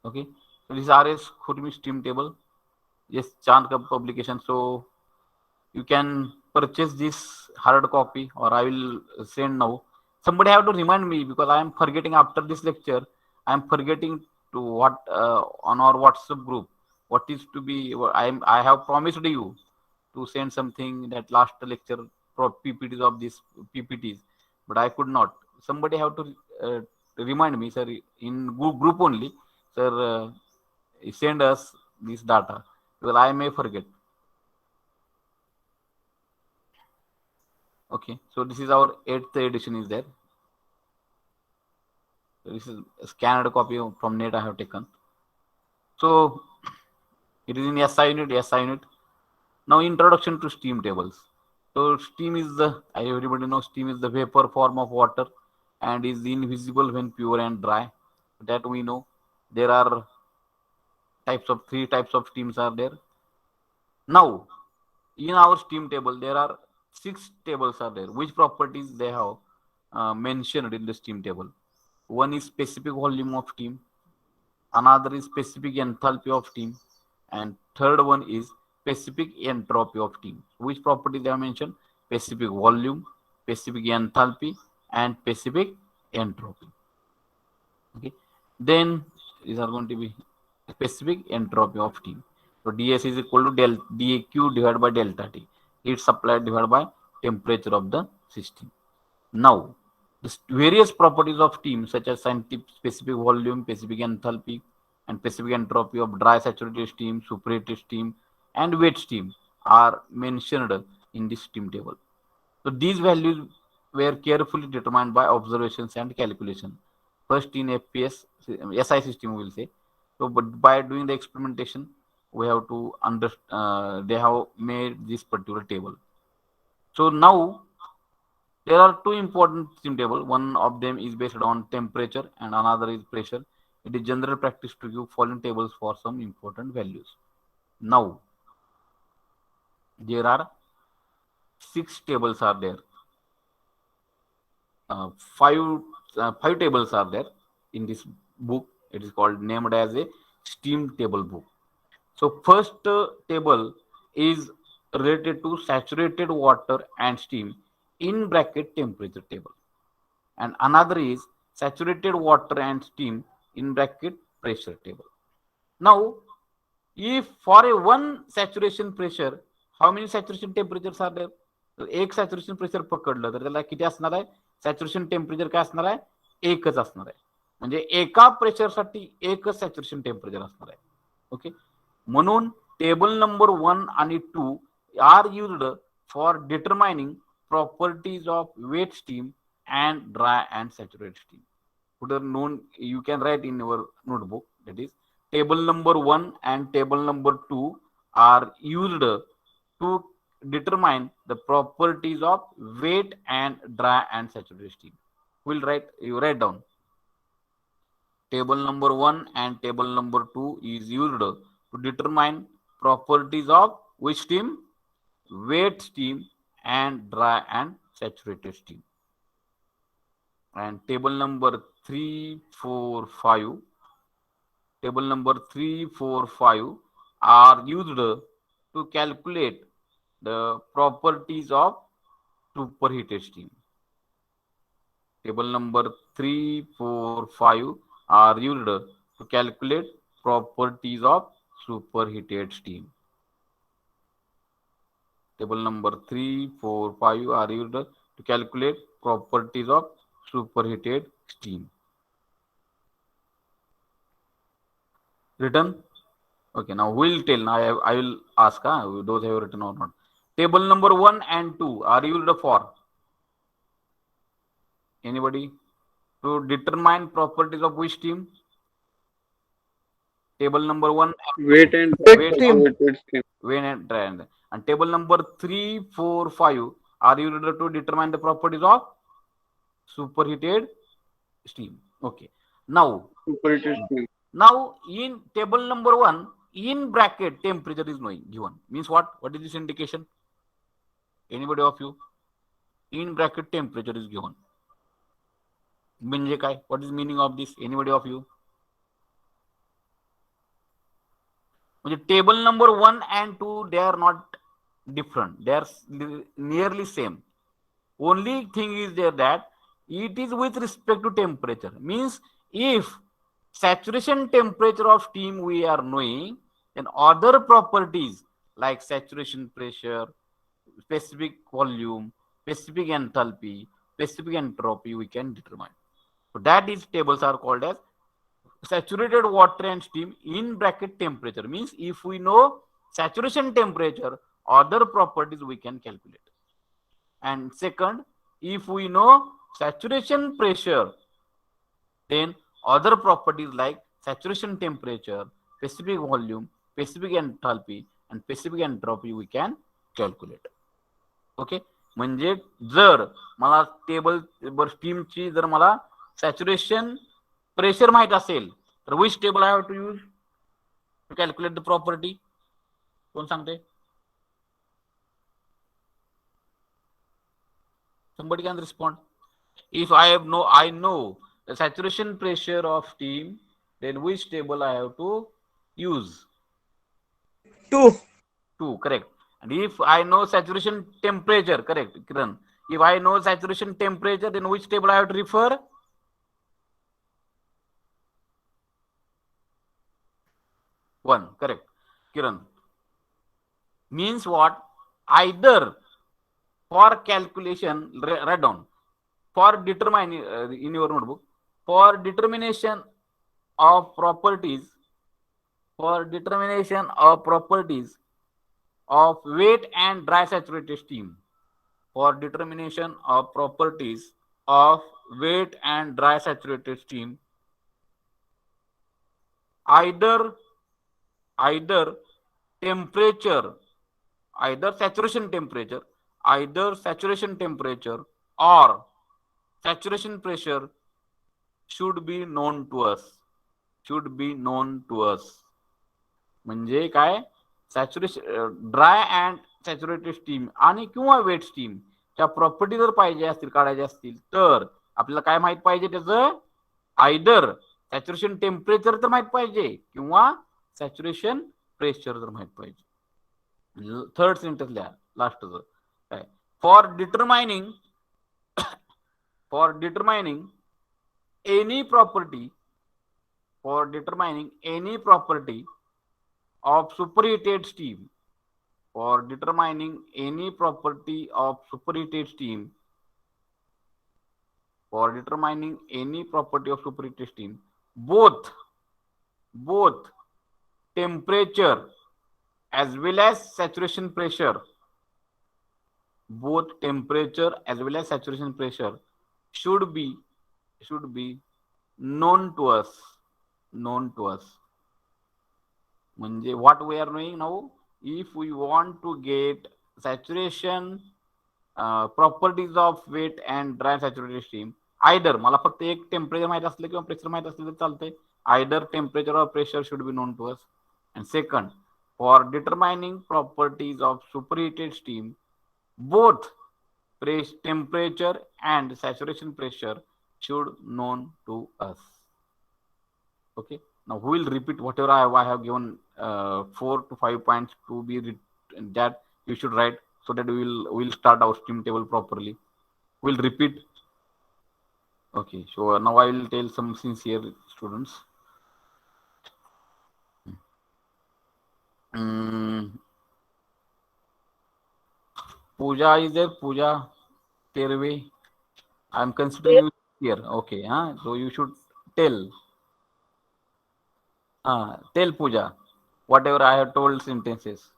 Okay. So this is RS Khurmi steam table. Yes, Chand publication. So you can purchase this hard copy, or I will send now. Somebody have to remind me because I am forgetting after this lecture. I am forgetting to what on our WhatsApp group. What is to be? I have promised you to send something that last lecture PPTs of this PPTs, but I could not. Somebody have to remind me, sir, in group only, sir. Send us this data because I may forget. Okay, so this is our 8th edition is there. So this is a scanned copy from net I have taken. So it is in SI unit, SI unit. Now introduction to steam tables. So steam is everybody knows steam is the vapor form of water and is invisible when pure and dry. That we know. There are 3 types of steams are there. Now in our steam table there are 6 tables are there. Which properties they have mentioned in the steam table? One is specific volume of steam, another is specific enthalpy of steam, and third one is specific entropy of steam. Which properties they have mentioned? Specific volume, specific enthalpy, and specific entropy. Okay. Then these are going to be specific entropy of steam. So ds is equal to daq divided by delta T. Heat supplied divided by temperature of the system. Now, the various properties of steam such as specific volume, specific enthalpy, and specific entropy of dry saturated steam, superheated steam, and wet steam are mentioned in this steam table. So these values were carefully determined by observations and calculation. First in FPS, SI system we will say. So, but by doing the experimentation, we have to understand. They have made this particular table. So now there are 2 important steam table. One of them is based on temperature and another is pressure. It is general practice to give following tables for some important values. Now there are 6 tables are there. 5 tables are there in this book. It is called named as a steam table book. So first table is related to saturated water and steam in bracket temperature table, and another is saturated water and steam in bracket pressure table. Now, if for a one saturation pressure, how many saturation temperatures are there? एक saturation pressure पकडलं तर त्याला किती असणार आहे? Saturation temperature काय असणार आहे? एकच असणार आहे. म्हणजे एका प्रेशरसाठी एकच सॅच्युरेशन टेम्परेचर असणार आहे. ओके, म्हणून टेबल नंबर 1 आणि 2 are used for determining properties of wet steam and dry and saturated steam. Put a known, you can write in your notebook, that is table number 1 and table number 2 are used to determine the properties of wet and dry and saturated steam. You write down table number 1 and table number 2 is used to determine properties of which steam? Wet steam and dry and saturated steam. And table number 3, 4, 5, table number 3, 4, 5 are used to calculate the properties of superheated steam. Table number 3, 4, 5 are used to calculate properties of superheated steam. Table number 3, 4, 5 are used to calculate properties of superheated steam. Written? Okay, now we'll tell. Now I will ask those have written or not. Table number 1 and 2 are used for anybody to determine properties of which steam? Table number 1 Wet and wet and dry. And table number 3, 4, 5 are used to determine the properties of superheated steam. Okay, now superheated steam. now in table number 1, in bracket temperature is knowing given. Means what? What is this indication? Anybody of you? In bracket temperature is given. म्हणजे काय? What is meaning of this? Anybody of you? म्हणजे table number 1 and 2 they are not different. They are nearly same. Only thing is there that it is with respect to temperature. Means if saturation temperature of steam we are knowing, then other properties like saturation pressure, specific volume, specific enthalpy, specific entropy we can determine. So that is tables are called as saturated water and steam in bracket temperature. Means if we know saturation temperature, other properties we can calculate. And second, if we know saturation pressure, then other properties like saturation temperature, specific volume, specific enthalpy and specific entropy we can calculate. Okay, म्हणजे जर मला table स्टीमची जर मला saturation pressure माहित असेल तर which table I have to use to calculate the property? कोण सांगते? Somebody can respond. If I know the saturation pressure of steam, then which table I have to use? 2, correct. And if I know saturation temperature, correct, Kiran. If I know saturation temperature, then which table I have to refer? 1, correct, Kiran. Means what? Either for calculation, write down, for determining in your notebook, for determination of properties, of wet and dry saturated steam, for determination of properties of wet and dry saturated steam, either temperature, either saturation temperature or saturation pressure should be known to us. म्हणजे काय? Saturation dry and saturated steam आणि किंवा wait steam त्या property जर पाहिजे असतील, काढायचे असतील, तर आपल्याला काय माहित पाहिजे? त्याचं आयदर सॅच्युरेशन टेम्परेचर तर माहित पाहिजे किंवा सॅच्युरेशन प्रेशर जर माहित पाहिजे. थर्ड सेंटेन्स लिहा लास्टचं काय? For determining any property for determining any property of superheated steam. For determining any property of superheated steam. For determining any property of superheated steam, both temperature as well as saturation pressure, both temperature as well as saturation pressure should be known to us. म्हणजे what we are knowing now, if we want to get saturation properties of wet and dry saturated steam, either मला फक्त एक temperature माहित असलं किंवा pressure माहित असलं तर चालतंय, either temperature or pressure should be known to us. And second, for determining properties of superheated steam, both temperature and saturation pressure should known to us. Okay, now we will repeat whatever I have given 4 to 5 points to be that you should write, so that we will start our steam table properly. We'll repeat. Okay, so now I will tell some sincere students. Pooja is there? Pooja Terve. I'm considering you here. Okay, so you should tell. Tell Pooja whatever I have told sentences.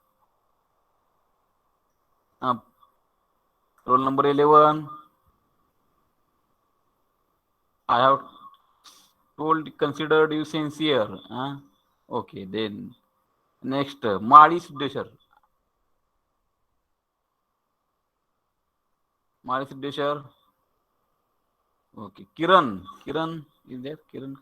Roll number 11. I have considered you sincere. Okay, then next, Mari Siddheshwar. Mari Siddheshwar. Okay, Kiran is there? Kiran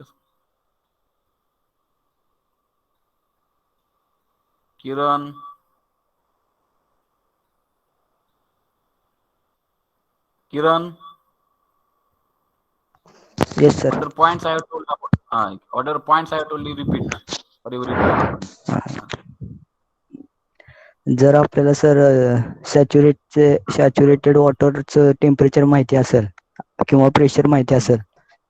Yes, sir. Other points I have told about. Other points I have told you repeat. Or you repeat. जर आपल्याला sir saturated वॉटरचं temperature माहिती असेल किंवा pressure माहिती असेल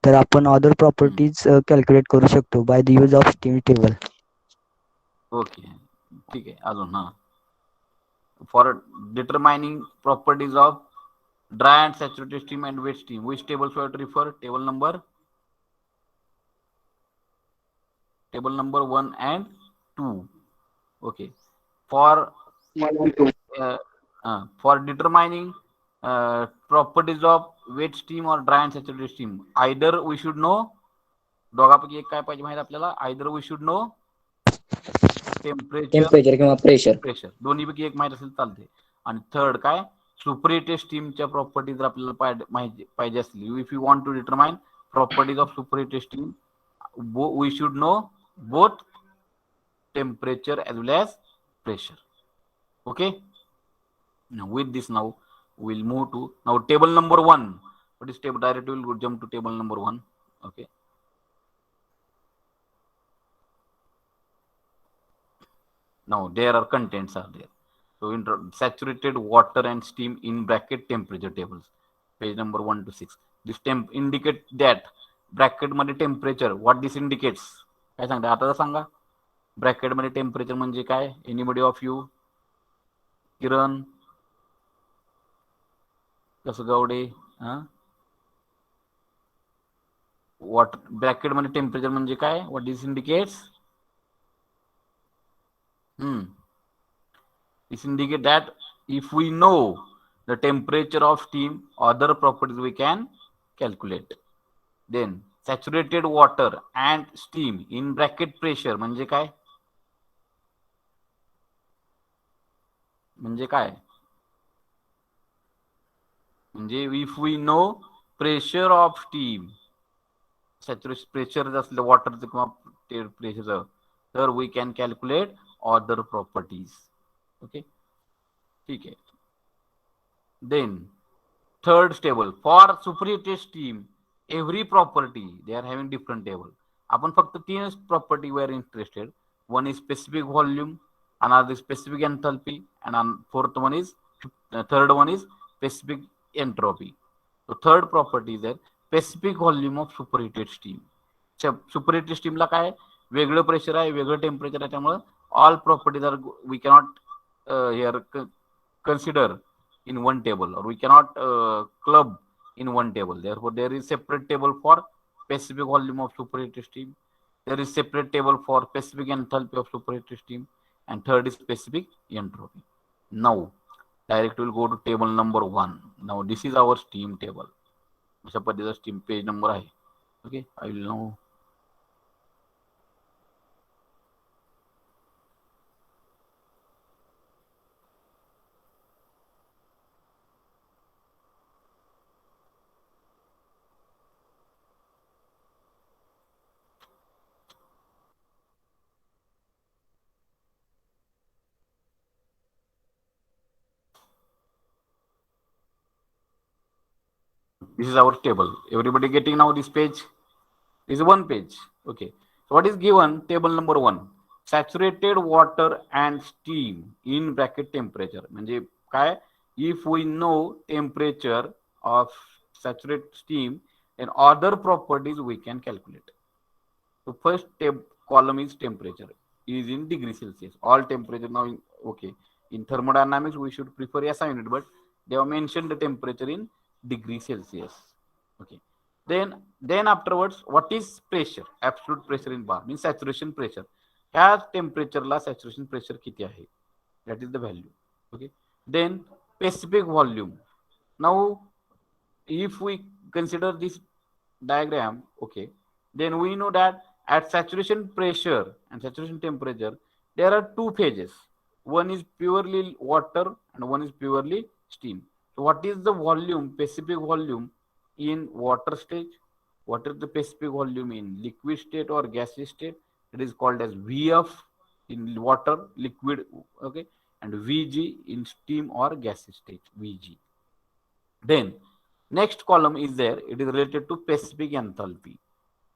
तर आपण other properties calculate करू शकतो by the use of steam table. Okay, ठीक आहे. अजून for determining properties of dry and saturated steam and wet steam, which tables we have to refer? Table number 1 and 2. Okay, for determining properties of wet steam or dry and saturated steam, either we should know, दोघांपैकी एक काय पाहिजे माहिती आपल्याला, either we should know temperature किंवा pressure दोन्हीपैकी एक माहिती असेल चालते. आणि थर्ड काय, सुपरहिटेड स्टीमच्या प्रॉपर्टी जर आपल्याला पाहिजे असली, if you want to determine properties of superheated steam, we should know both temperature as well as pressure. Okay, now with this, now we'll move to now table number 1. What is table? Directly we'll jump to table number 1. Okay, now there are contents are there. So saturated water and steam in bracket temperature tables, page number 1 to 6. This temp indicate that bracket मध्ये temperature, what this indicates, काय सांगता आता सांगा. Bracket मध्ये temperature म्हणजे काय? Anybody of you? Kiran, Kasgawade, water bracket मध्ये temperature म्हणजे काय? What this indicates? This indicate that if we know the temperature of steam, other properties we can calculate. Then saturated water and steam in bracket pressure म्हणजे काय? म्हणजे काय? म्हणजे if we know pressure of steam, saturation pressure असलं वॉटरचं किंवा प्रेशरचं, तर we can calculate other properties. Okay, ठीक आहे. Then third table, for superheated steam every property they are having different table. आपण फक्त 3 property we are interested. One is specific volume, another is specific enthalpy, and third one is specific entropy. So third property is that specific volume of superheated steam. सुपरेटरी स्टीमला काय वेगळं pressure आहे, वेगळं temperature आहे, त्यामुळे all properties are we cannot here consider in one table, or we cannot club in one table. Therefore, there is separate table for specific volume of superheated steam. There is separate table for specific enthalpy of superheated steam, and third is specific entropy. Now, direct will go to table number 1. Now, this is our steam table. अशा पद्धतीचा steam page number आहे. Okay, I will now. This is our table. Everybody getting now this page? This is one page. Okay. So what is given? Table number 1. Saturated water and steam in bracket temperature. म्हणजे काय? If we know temperature of saturated steam, then other properties we can calculate. So first column is temperature. Is in degree Celsius. All temperature now. Okay. In thermodynamics we should prefer SI unit, but they have mentioned the temperature in degree Celsius. Okay. Then afterwards, what is pressure? Absolute pressure in bar means saturation pressure. ह्या टेम्परेचरला saturation pressure किती आहे? That is the value. Okay. Then specific volume. Now, if we consider this diagram, okay, then we know that at saturation pressure and saturation temperature, there are two phases. One is purely water and one is purely steam. So what is the volume, specific volume in water stage? What is the specific volume in liquid state or gaseous state? It is called as VF in water, liquid, okay, and VG in steam or gaseous state, VG. Then next column is there. It is related to specific enthalpy.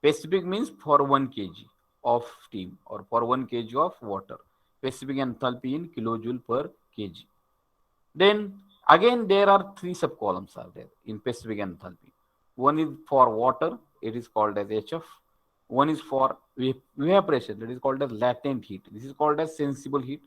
Specific means for 1 kg of steam or for 1 kg of water. Specific enthalpy in kilojoule per kg. Then again, there are 3 subcolumns are there in specific enthalpy. One is for water, it is called as HF. One is for evaporation, that is called as latent heat. This is called as sensible heat.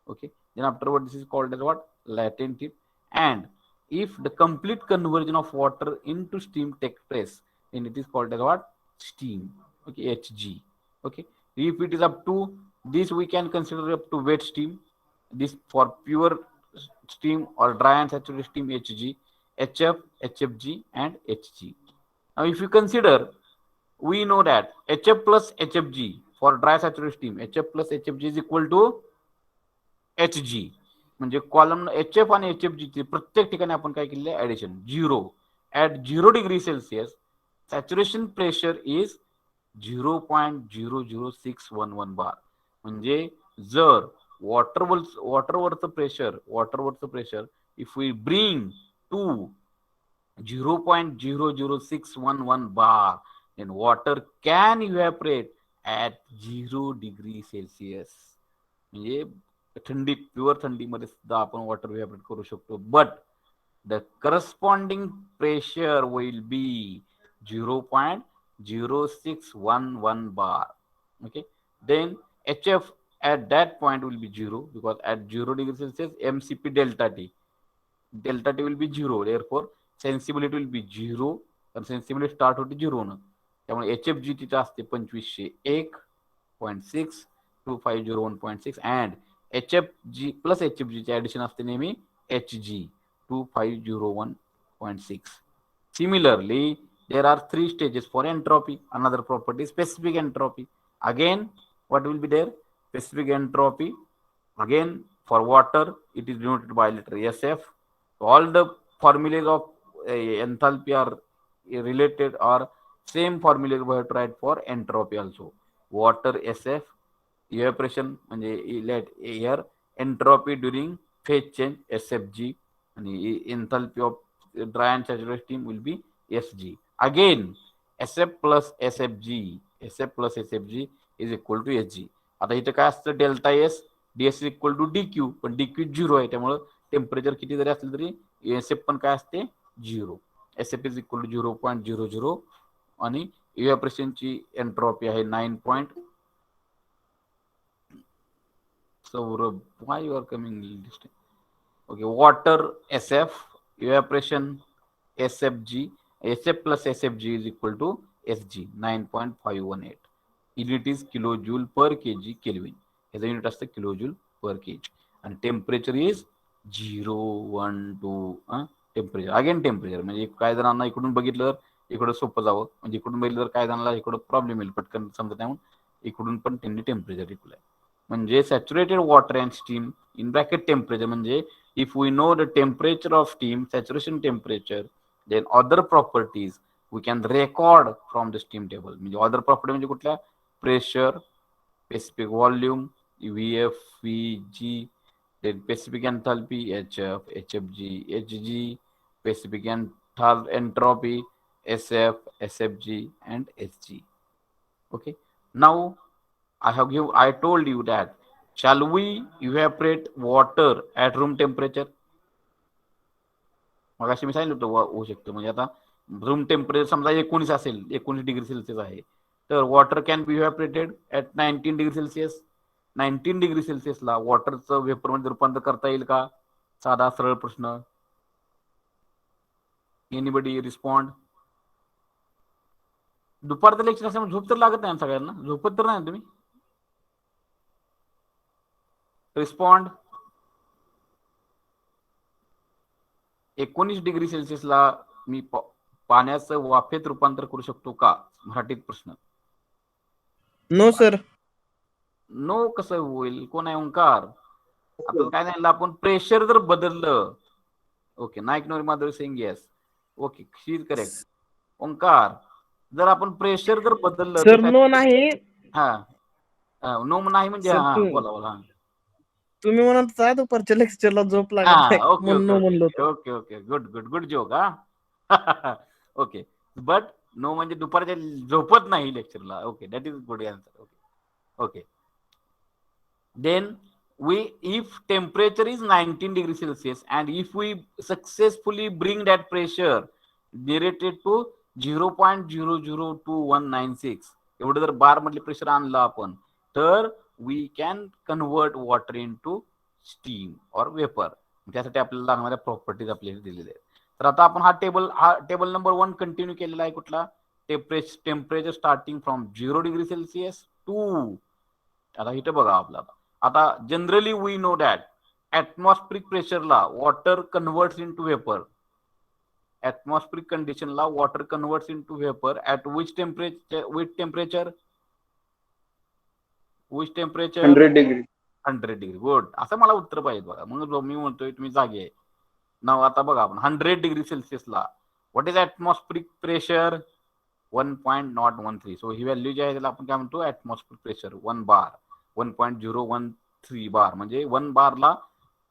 Okay. Then afterward, this is called as what? Latent heat. And if the complete conversion of water into steam takes place, then it is called as what? Steam. Okay, HG. Okay. If it is up to this, we can consider up to wet steam. This for pure steam or dry and saturated steam, HG, HF, HFG, and HG. Now, if you consider, we know that HF plus HFG for dry saturated steam, HF plus HFG is equal to HG. म्हणजे column HF आणि HFG चे प्रत्येक ठिकाणी आपण काय केले addition 0 at 0 degree Celsius saturation pressure is 0.00611 bar. म्हणजे जर वॉटरवरचं pressure if we bring to 0.00611 bar, then water can evaporate at 0 degree Celsius. म्हणजे थंडी प्युअर थंडीमध्ये सुद्धा आपण वॉटर इव्हॅपोरेट करू शकतो, but the corresponding pressure will be 0.0611 bar. Okay, then HF at that point will be 0 because at 0 degree Celsius MCP delta T will be 0. Therefore sensibility will be 0 and sensibility start होते 0 न. त्यामुळे HFG तिथे असते 2501.62501.6 and HFG plus HFG चे addition असते नेहमी HG 2501.6. Similarly, there are 3 stages for entropy. Another property is specific entropy. Again, what will be there? Specific entropy. Again, for water, it is denoted by letter SF. So all the formulas of enthalpy are related, or same formulas we have to write for entropy also. Water SF, evaporation म्हणजे air, entropy during phase change SFG, and enthalpy of dry and saturated steam will be SG. Again, SF plus SFG is equal to SG. आता इथे काय असतं delta S ds is equal to dq, पण dq 0 आहे, त्यामुळे temperature किती जरी असलं तरी SF पण काय असते 0. SF is equal to 0.00 आणि इव्हॅपोरेशनची एंट्रॉपी आहे 9 point. Saurabh, why you are coming this time? Okay, water SF, evaporation SFG, SF plus SFG is equal to SG 9.518. Unit is kilojoule per kg Kelvin. याचा unit असतं kilojoule पर KG. आणि temperature is 012 temperature. Again temperature म्हणजे काय जणांना इकडून बघितलं इकडं सोपं जावं, म्हणजे इकडून बघितलं तर काय जणांना इकडं प्रॉब्लेम येईल, पटकन समजत नाही, म्हणून इकडून पण त्यांनी टेम्परेचर लिहिलंय. म्हणजे saturated water and steam in bracket temperature, म्हणजे if we know the temperature of steam, saturation temperature, then other properties we can record from the steam table. म्हणजे अदर प्रॉपर्टी म्हणजे कुठल्या? Pressure, specific volume VF, VG, then specific enthalpy HF, HFG, HG, specific entropy SF, SFG, and SG. Okay. Now I told you that shall we evaporate water at room temperature? मग अशी मी सांगितलं होतं होऊ शकतं. म्हणजे आता room temperature समजा 19 असेल, 19 degree Celsius आहे, तर water can be evaporated at 19 degree Celsius. 19 degree सेल्सिअसला वॉटरचं वेपरमध्ये रूपांतर करता येईल का? साधा सरळ प्रश्न. Anybody respond? दुपारचं लेक्चर असल्यामुळे झोप तर लागत नाही सगळ्यांना, झोपत तर नाही तुम्ही? रिस्पॉन्ड. 19 डिग्री सेल्सिअसला मी पाण्याचं वाफेत रूपांतर करू शकतो का? मराठीत प्रश्न. No sir. नो कसं होईल? कोण आहे? ओंकार. आता काय नाही, आपण प्रेशर जर बदललं. Okay, Naik Nori Madhavi Singh yes. Okay, she is correct. Omkar, जर आपण प्रेशर जर बदललं सर नो नाही. हा, नो नाही म्हणजे सर, हा बोला बोला. तुम्ही म्हणत होता दुपारच्या लेक्चरला झोप लागत नाही ओके म्हणून नो म्हणलो. Okay okay, good good good joke. हा ओके, बट नो म्हणजे दुपारच्या झोपत नाही लेक्चरला. Okay, that is good answer. Okay okay, then if temperature is 19 degrees Celsius and if we successfully bring that pressure directed to 0.002196, एवढं जर बार मधले pressure आणलं आपण, तर we can convert water into steam or vapor. त्यासाठी आपल्याला लागणाऱ्या properties आपल्याला दिलेल्या आहेत. तर आता आपण हा टेबल नंबर 1 कंटिन्यू केलेला आहे. कुठला? Temperature starting from 0 degree Celsius to, आता इथे बघा आपला, आता generally we know that atmospheric प्रेशरला water converts into vapour. Atmospheric कंडिशनला water converts into vapour at which temperature? 100 degree. 100 degree. Good. असं मला उत्तर पाहिजे बघा, म्हणून मी म्हणतोय तुम्ही जागे आहे ना. आता बघा आपण 100 डिग्री सेल्सिअसला what is atmospheric pressure? 1.013. So ही व्हॅल्यू जी आहे त्याला आपण काय म्हणतो? Atmospheric pressure 1 bar, 1.013 bar. म्हणजे 1 बारला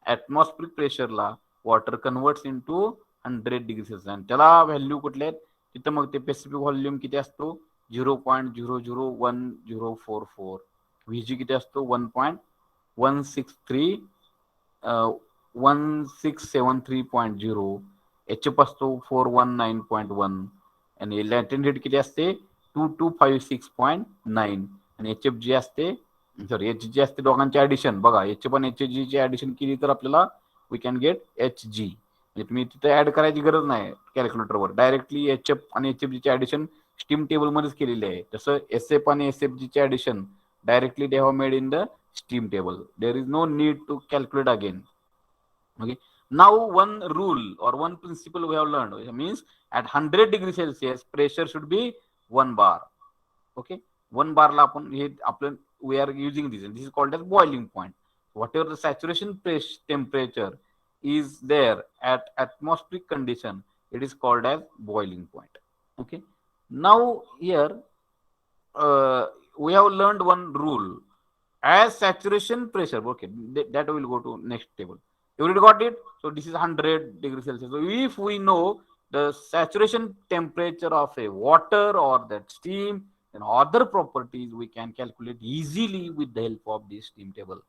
ऍटमॉस्फेरिक प्रेशरला water converts into 100 degree Celsius. आणि त्याला व्हॅल्यू कुठल्या आहेत तिथं? मग ते स्पेसिफिक व्हॉल्यूम किती असतो? 0.001044. व्हीजी किती असतो? 1.1673.0. एचएफ असतो 419.1. आणि लॅटेंट हिट किती असते? 2256.9. आणि एचएफ जी असते, सॉरी एच जी असते, दोघांची ऍडिशन बघा, एच पण एच जी ची ऍडिशन केली तर आपल्याला we can get H G. म्हणजे तुम्ही तिथे ऍड करायची गरज नाही कॅल्क्युलेटरवर, डायरेक्टली एच एफ आणि एच एफ जी ची ऍडिशन स्टीम टेबल मध्येच केलेली आहे. तसं एस एफ आणि एस एफ जी ची addition directly they have made in the steam table. There is no need to calculate again. Okay. Now one rule or one principle we have learned. It means at 100 degrees Celsius pressure should be 1 bar. Okay. 1 bar la आपण हे आपण we are using this and this is called as boiling point. Whatever the saturation temperature is there at atmospheric condition, it is called as boiling point. Okay. Now here we have learned one rule. As saturation pressure, okay, that will go to next table. Everybody got it? So this is 100 degrees Celsius. So if we know the saturation temperature of a water or that steam and other properties, we can calculate easily with the help of this steam table.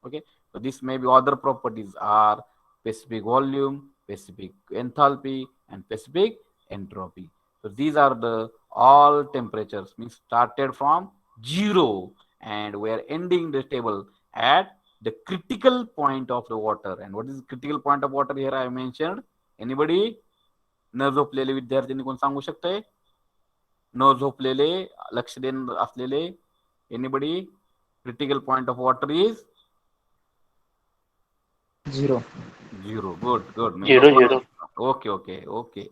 Okay, so this may be other properties are specific volume, specific enthalpy, and specific entropy. So these are the all temperatures, means started from 0 and we are ending the table at the critical point of the water. And what is critical point of water here I mentioned? Anybody? न झोपलेले विद्यार्थ्यांनी कोण सांगू शकतंय? न झोपलेले, लक्ष देण असलेले, anybody? Critical point of water is 0. 0. Good, good. Zero, zero. Okay.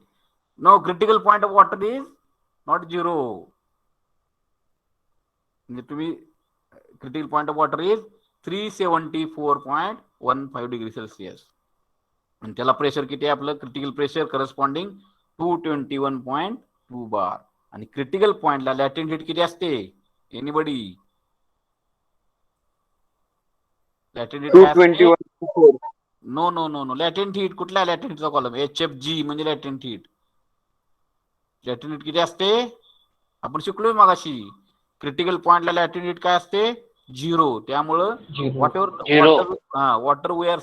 No, critical point of water is not 0. Critical point of water is 374.15 degree Celsius. आणि त्याला प्रेशर किती आहे आपलं? Critical pressure corresponding 221.2 bar. आणि क्रिटिकल पॉइंटला latent heat किती असते? Anybody? Latent heat no. Latent heat कुठला लॅटेंट हीटचा कॉलम? HFG म्हणजे लॅटेंट हीट. लॅटेंट हीट किती असते? आपण शिकलोय मगाशी. क्रिटिकल पॉइंटला लॅटेंट हीट काय असते? 0. त्यामुळं water we are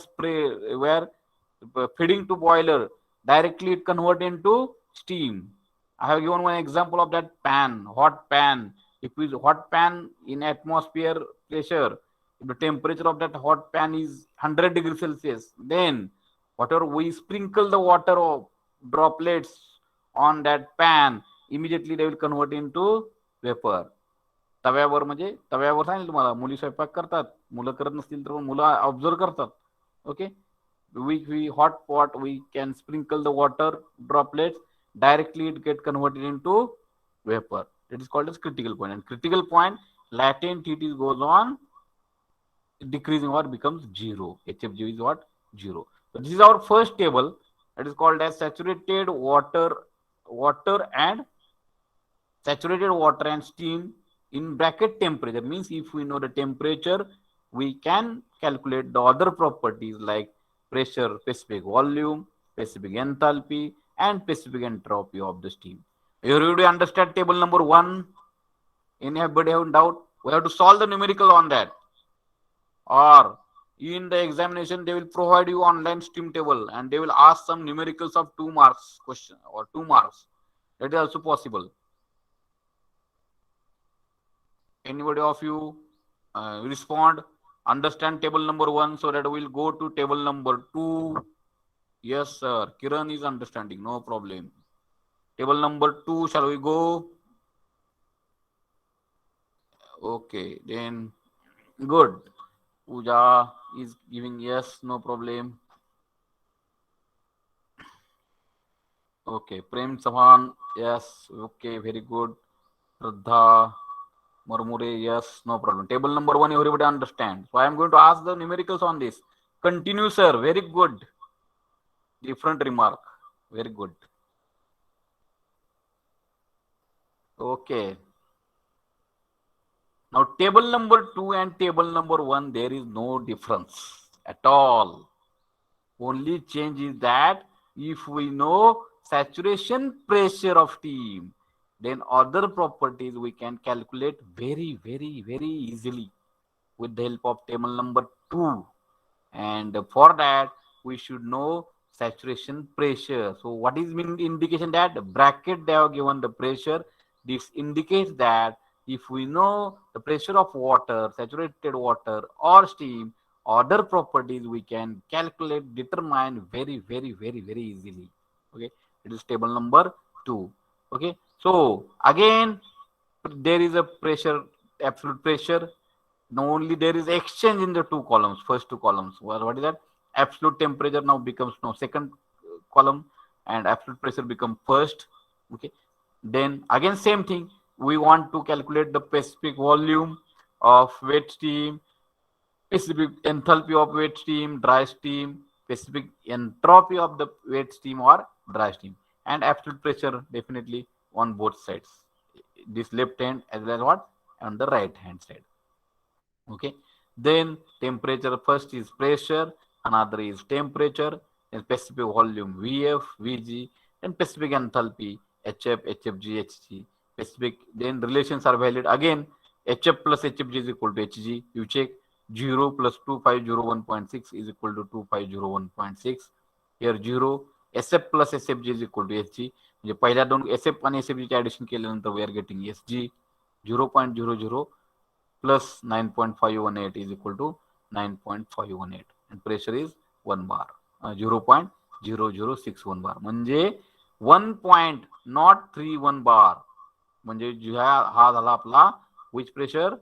feeding to boiler, directly it convert into steam. I have given one example of that pan, hot pan. If is hot pan in atmosphere pressure, if the temperature of that hot pan is 100 degrees Celsius, then whatever we sprinkle the water of droplets on that pan, immediately they will convert into vapor. तव्यावर म्हणजे तव्यावर सांगितलं तुम्हाला, मुली स्वयंपाक करतात, मुलं करत नसतील तर मुलं ऑब्झर्व करतात. Okay, we hot pot we can sprinkle the water droplets, directly it get converted into vapor. It is called as critical point. And critical point latent heat is goes on decreasing or becomes 0. HFG is what? 0. So this is our first table. That is called as saturated water and steam in bracket temperature. Means if we know the temperature, we can calculate the other properties like pressure, specific volume, specific enthalpy, and specific entropy of the steam. Everybody understand table number 1? Anybody have doubt? We have to solve the numerical on that. Or in the examination, they will provide you online steam table and they will ask some numericals of 2 marks question or 2 marks. That is also possible. Anybody of you respond? Understand table number 1 so that we'll go to table number 2. Yes, sir. Kiran is understanding. No problem. Table number 2, shall we go? Okay, then good. Pooja is giving yes, no problem. Okay, Prem Savan, yes. Okay, very good. Shraddha Murmure, yes, no problem. Table number 1, everybody understand. So I am going to ask the numericals on this. Continue, sir. Very good. Different remark. Very good. Okay. Now table number 2 and table number 1, there is no difference at all. Only change is that if we know saturation pressure of steam, then other properties we can calculate very easily with the help of table number 2. And for that, we should know saturation pressure. So what is mean indication that? The bracket they have given the pressure. This indicates that if we know the pressure of water, saturated water or steam, other properties we can calculate, determine very easily. Okay, it is table number 2. Okay, so again there is a pressure, absolute pressure. Now only there is exchange in the 2 columns, first 2 columns. What is that? Absolute temperature now becomes now second column and absolute pressure become first. Okay, then again same thing, we want to calculate the specific volume of wet steam, specific enthalpy of wet steam, dry steam, specific entropy of the wet steam or dry steam, and absolute pressure definitely on both sides, this left hand as well as what on the right hand side. Okay, then temperature, first is pressure, another is temperature, then specific volume VF, VG, then specific enthalpy HF, HFG, HG, specific, then relations are valid again. HF plus HFG is equal to HG. You check 0 plus 2501.6 is equal to 2501.6. Here 0. SF plus SFG is equal to HG. म्हणजे पहिल्या दोन SF आणि SFG चे addition केल्यानंतर we are getting SG 0.00 plus 9.518 is equal to 9.518 and pressure is 1 bar 0.0061 bar म्हणजे 1.031 bar म्हणजे हा झाला आपला which pressure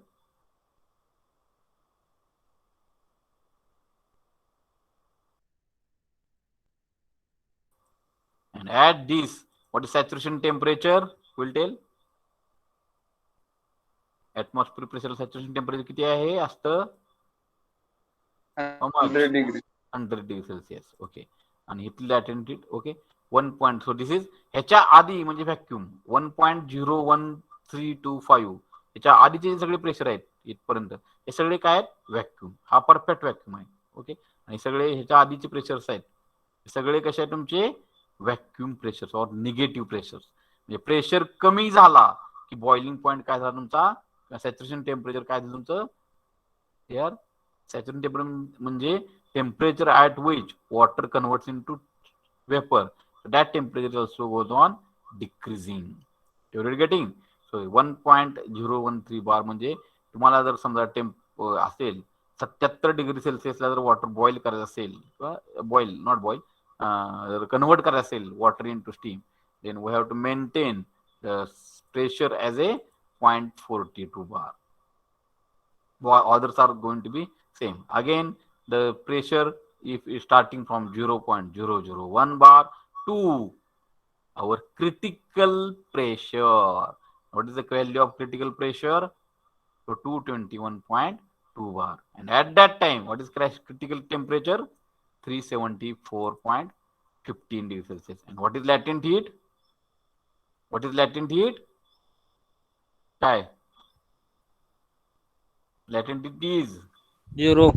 and at this what is saturation temperature will tell atmospheric pressure saturation temperature किती आहे असतं 100 degree. 100 डिग्री सेल्सिअस ओके आणि इथली latent okay 1 point so this is ह्याच्या आधी म्हणजे व्हॅक्यूम 1.01325 ह्याच्या आधीचे सगळे प्रेशर आहेत इथपर्यंत हे सगळे काय आहेत व्हॅक्यूम हा परफेक्ट व्हॅक्यूम आहे ओके आणि सगळे ह्याच्या आधीचे प्रेशर्स आहेत सगळे कसे आहेत तुमचे व्हॅक्यूम प्रेशर्स और निगेटिव्ह प्रेशर्स म्हणजे प्रेशर कमी झाला की बॉइलिंग पॉईंट काय झाला तुमचा सॅच्युरेशन टेम्परेचर काय झालं तुमचं यार सॅच्युरेशन टेम्परेचर म्हणजे temperature at which water converts into vapor. So that temperature also goes on decreasing. You're getting? So 1.013 bar म्हणजे तुम्हाला जर समजा टेम्प असेल 77 डिग्री सेल्सिअसला जर वॉटर बॉईल करायचं असेल किंवा बॉईल नॉट बॉईल जर कन्वर्ट करायचं असेल water into steam then we have to maintain the pressure as a 0.42 bar. Others are going to be same. Again, the pressure if is starting from 0.001 bar to our critical pressure. What is the value of critical pressure? So 221.2 bar. And at that time, what is critical temperature? 374.15 degrees Celsius. And what is latent heat? What is latent heat? Kai. Latent heat is 0.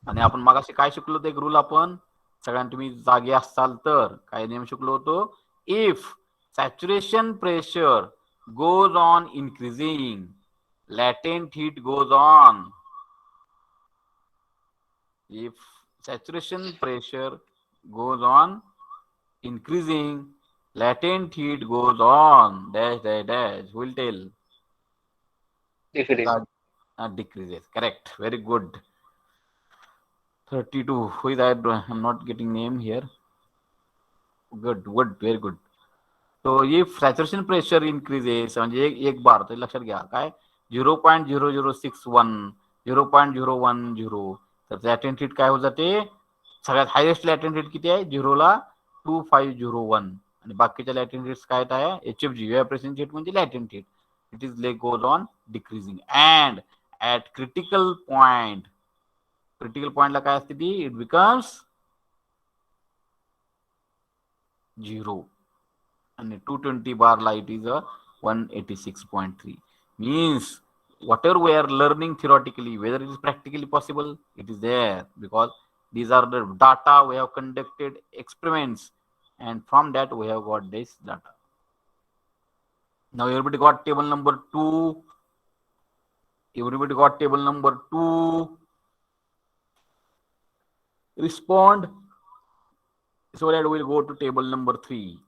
आणि आपण मागाशी काय शिकलो होतो एक rule आपण सगळ्यांना तुम्ही जागे असाल तर काय नियम शिकलो होतो if saturation pressure goes on increasing latent heat goes on if saturation pressure goes on increasing latent heat goes on dash dash dash will tell Decrease. Decreases. Correct. Very good. 32. Who is that? I'm not getting name here. Good. Very good. So if saturation pressure increases म्हणजे एक बार तर लक्षात घ्या काय 0.0061 0.010 तर latent heat काय होत जाते सगळ्यात हायेस्ट लॅटेंट हीट किती आहे 0ला 2501 आणि बाकीच्या लॅटेंट हीट्स काय आहे HFG इव्हॅपोरेशन हीट म्हणजे लॅटेंट heat it is like goes on decreasing and at critical point ला काय असते ती it becomes 0 and 220 bar light is a 186.3 means whatever we are learning theoretically whether it is practically possible it is there because these are the data we have conducted experiments and from that we have got this data. Now everybody got table number 2. Everybody got table number 2. Respond. So that we'll go to table number 3.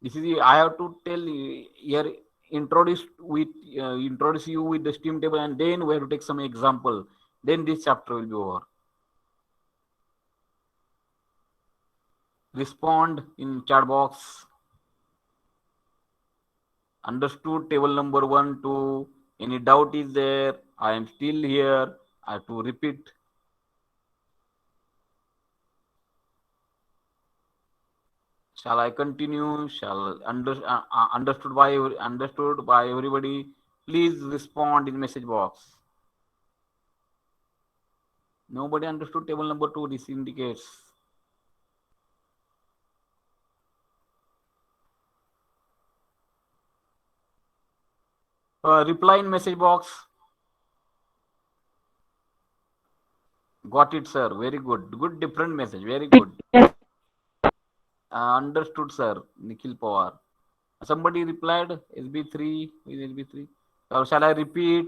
This is I have to tell here introduce you with the steam table and then we have to take some example. Then this chapter will be over. Respond in chat box. Understood table number 1, 2. Any doubt is there? I am still here. I have to repeat. Shall I continue? Shall understood by everybody? Please respond in message box. Nobody understood table number 2. This indicates. Reply in message box. Got it, sir. Very good. Good different message. Very good. Understood, sir. Nikhil Pawar. Somebody replied SB3. Is SB3? Or shall I repeat?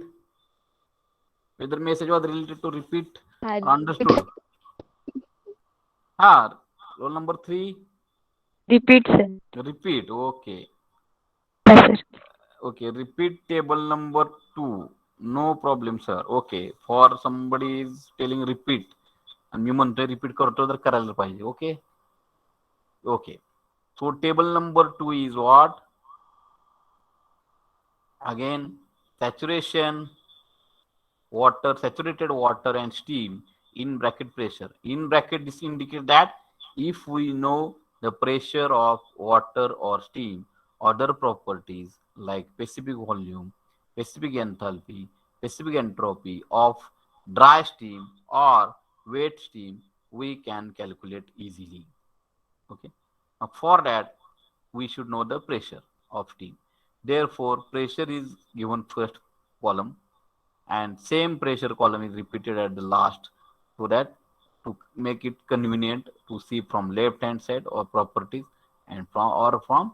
Whether message was related to repeat or understood? Roll number 3. Repeat, sir. Repeat. Okay. Yes, sir. Okay. Repeat table number 2. No problem, sir. Okay. For somebody is telling repeat. आणि मी म्हणतोय repeat करतो तर करायला पाहिजे. Okay. Okay. So table number 2 is what? Again, saturation, water, saturated water and steam in bracket pressure. In bracket, this indicates that if we know the pressure of water or steam, other properties like specific volume, specific enthalpy, specific entropy of dry steam or wet steam, we can calculate easily. Okay. Now for that, we should know the pressure of steam. Therefore, pressure is given first column and same pressure column is repeated at the last, so that to make it convenient to see from left hand side or properties and from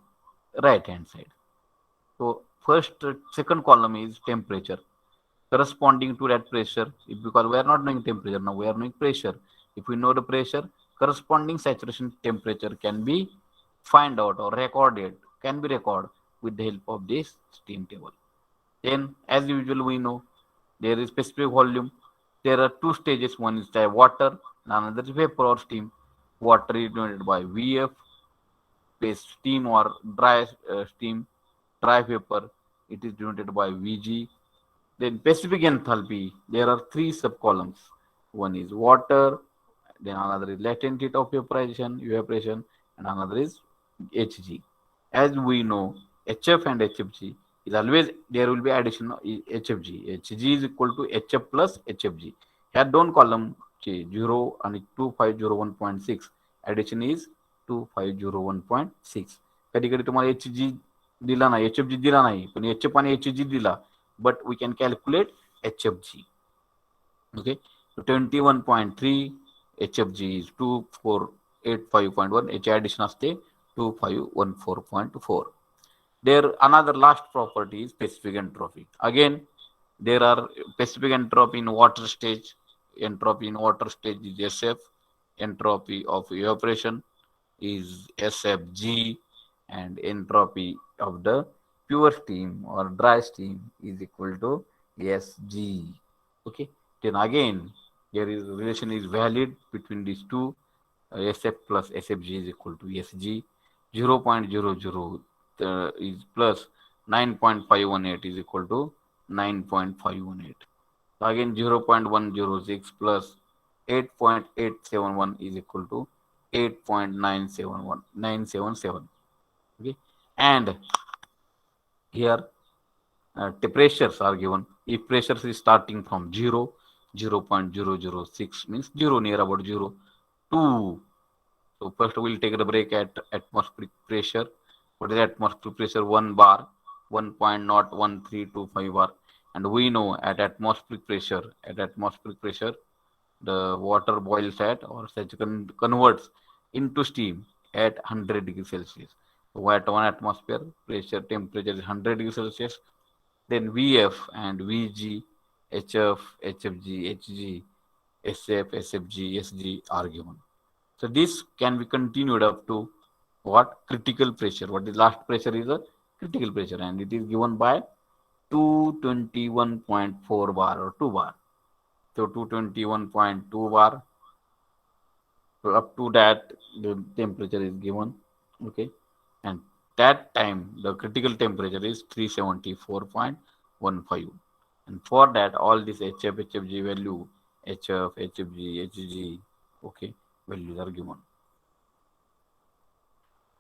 right hand side. So second column is temperature corresponding to that pressure. Because we are not knowing temperature, now we are knowing pressure. If we know the pressure, corresponding saturation temperature can be find out or can be recorded with the help of this steam table. Then, as usual, we know there is specific volume. There are two stages. One is the water, and another is vapor or steam. Water is denoted by VF, space steam or dry steam, dry vapor. It is denoted by VG. Then specific enthalpy. There are three subcolumns. One is water, then another is latent heat of evaporation, and another is Hg. As we know, HF and HFG is always there will be addition of HFG. Hg is equal to HF plus HFG. Here दोन column चे 0 आणि 2501.6 addition is 2501.6. कधी कधी तुम्हाला Hg दिला नाही, HFG दिला नाही, पण HF आणि Hg दिला, but we can calculate HFG. Okay, so 21.3 HFG is 2485.1. H addition असते 2514.4. There another last property is specific entropy. Again, there are specific entropy in water stage. Entropy in water stage is SF. Entropy of evaporation is SFG, and entropy of the pure steam or dry steam is equal to SG. Okay. Then again, there is relation is valid between these two. SF plus SFG is equal to SG. 0.00 is plus 9.518 is equal to 9.518. So again, 0.106 plus 8.871 is equal to 8.977. Okay, and here the pressures are given. If pressures is starting from 0, 0.006 means 0, near about 0, 2. So first we'll take the break at atmospheric pressure. What is atmospheric pressure? 1 bar, 1.01325 bar. And we know at atmospheric pressure, the water boils at or converts into steam at 100 degrees Celsius. So at 1 atmosphere, pressure temperature is 100 degrees Celsius. Then VF and VG, HF, HFG, HG, SF, SFG, SG are given. So this can be continued up to what? Critical pressure. What is last pressure is a critical pressure, and it is given by 221.4 bar or 2 bar. So 221.2 bar. So up to that the temperature is given. Okay, and that time the critical temperature is 374.15. And for that all this HF, HFG value, HF, HFG, HG, okay, values are given.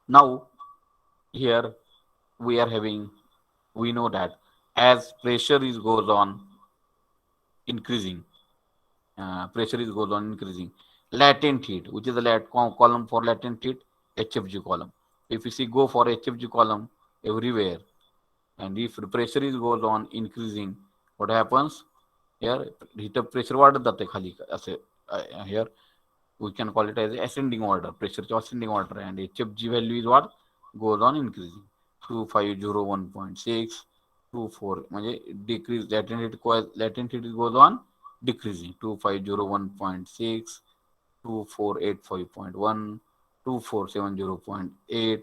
Now here we know that as pressure goes on increasing, latent heat, which is the column for latent heat, HFG column. If you see go for HFG column everywhere, and if the pressure goes on increasing, what happens? Here heat of pressure वाढत जाते खाली असे. Here we can call it as ascending order, pressure ascending order, and HFG value is what goes on increasing. 2501.6, 24 म्हणजे decrease latent heat goes on decreasing. 2501.6, 2485.1, 2470.8.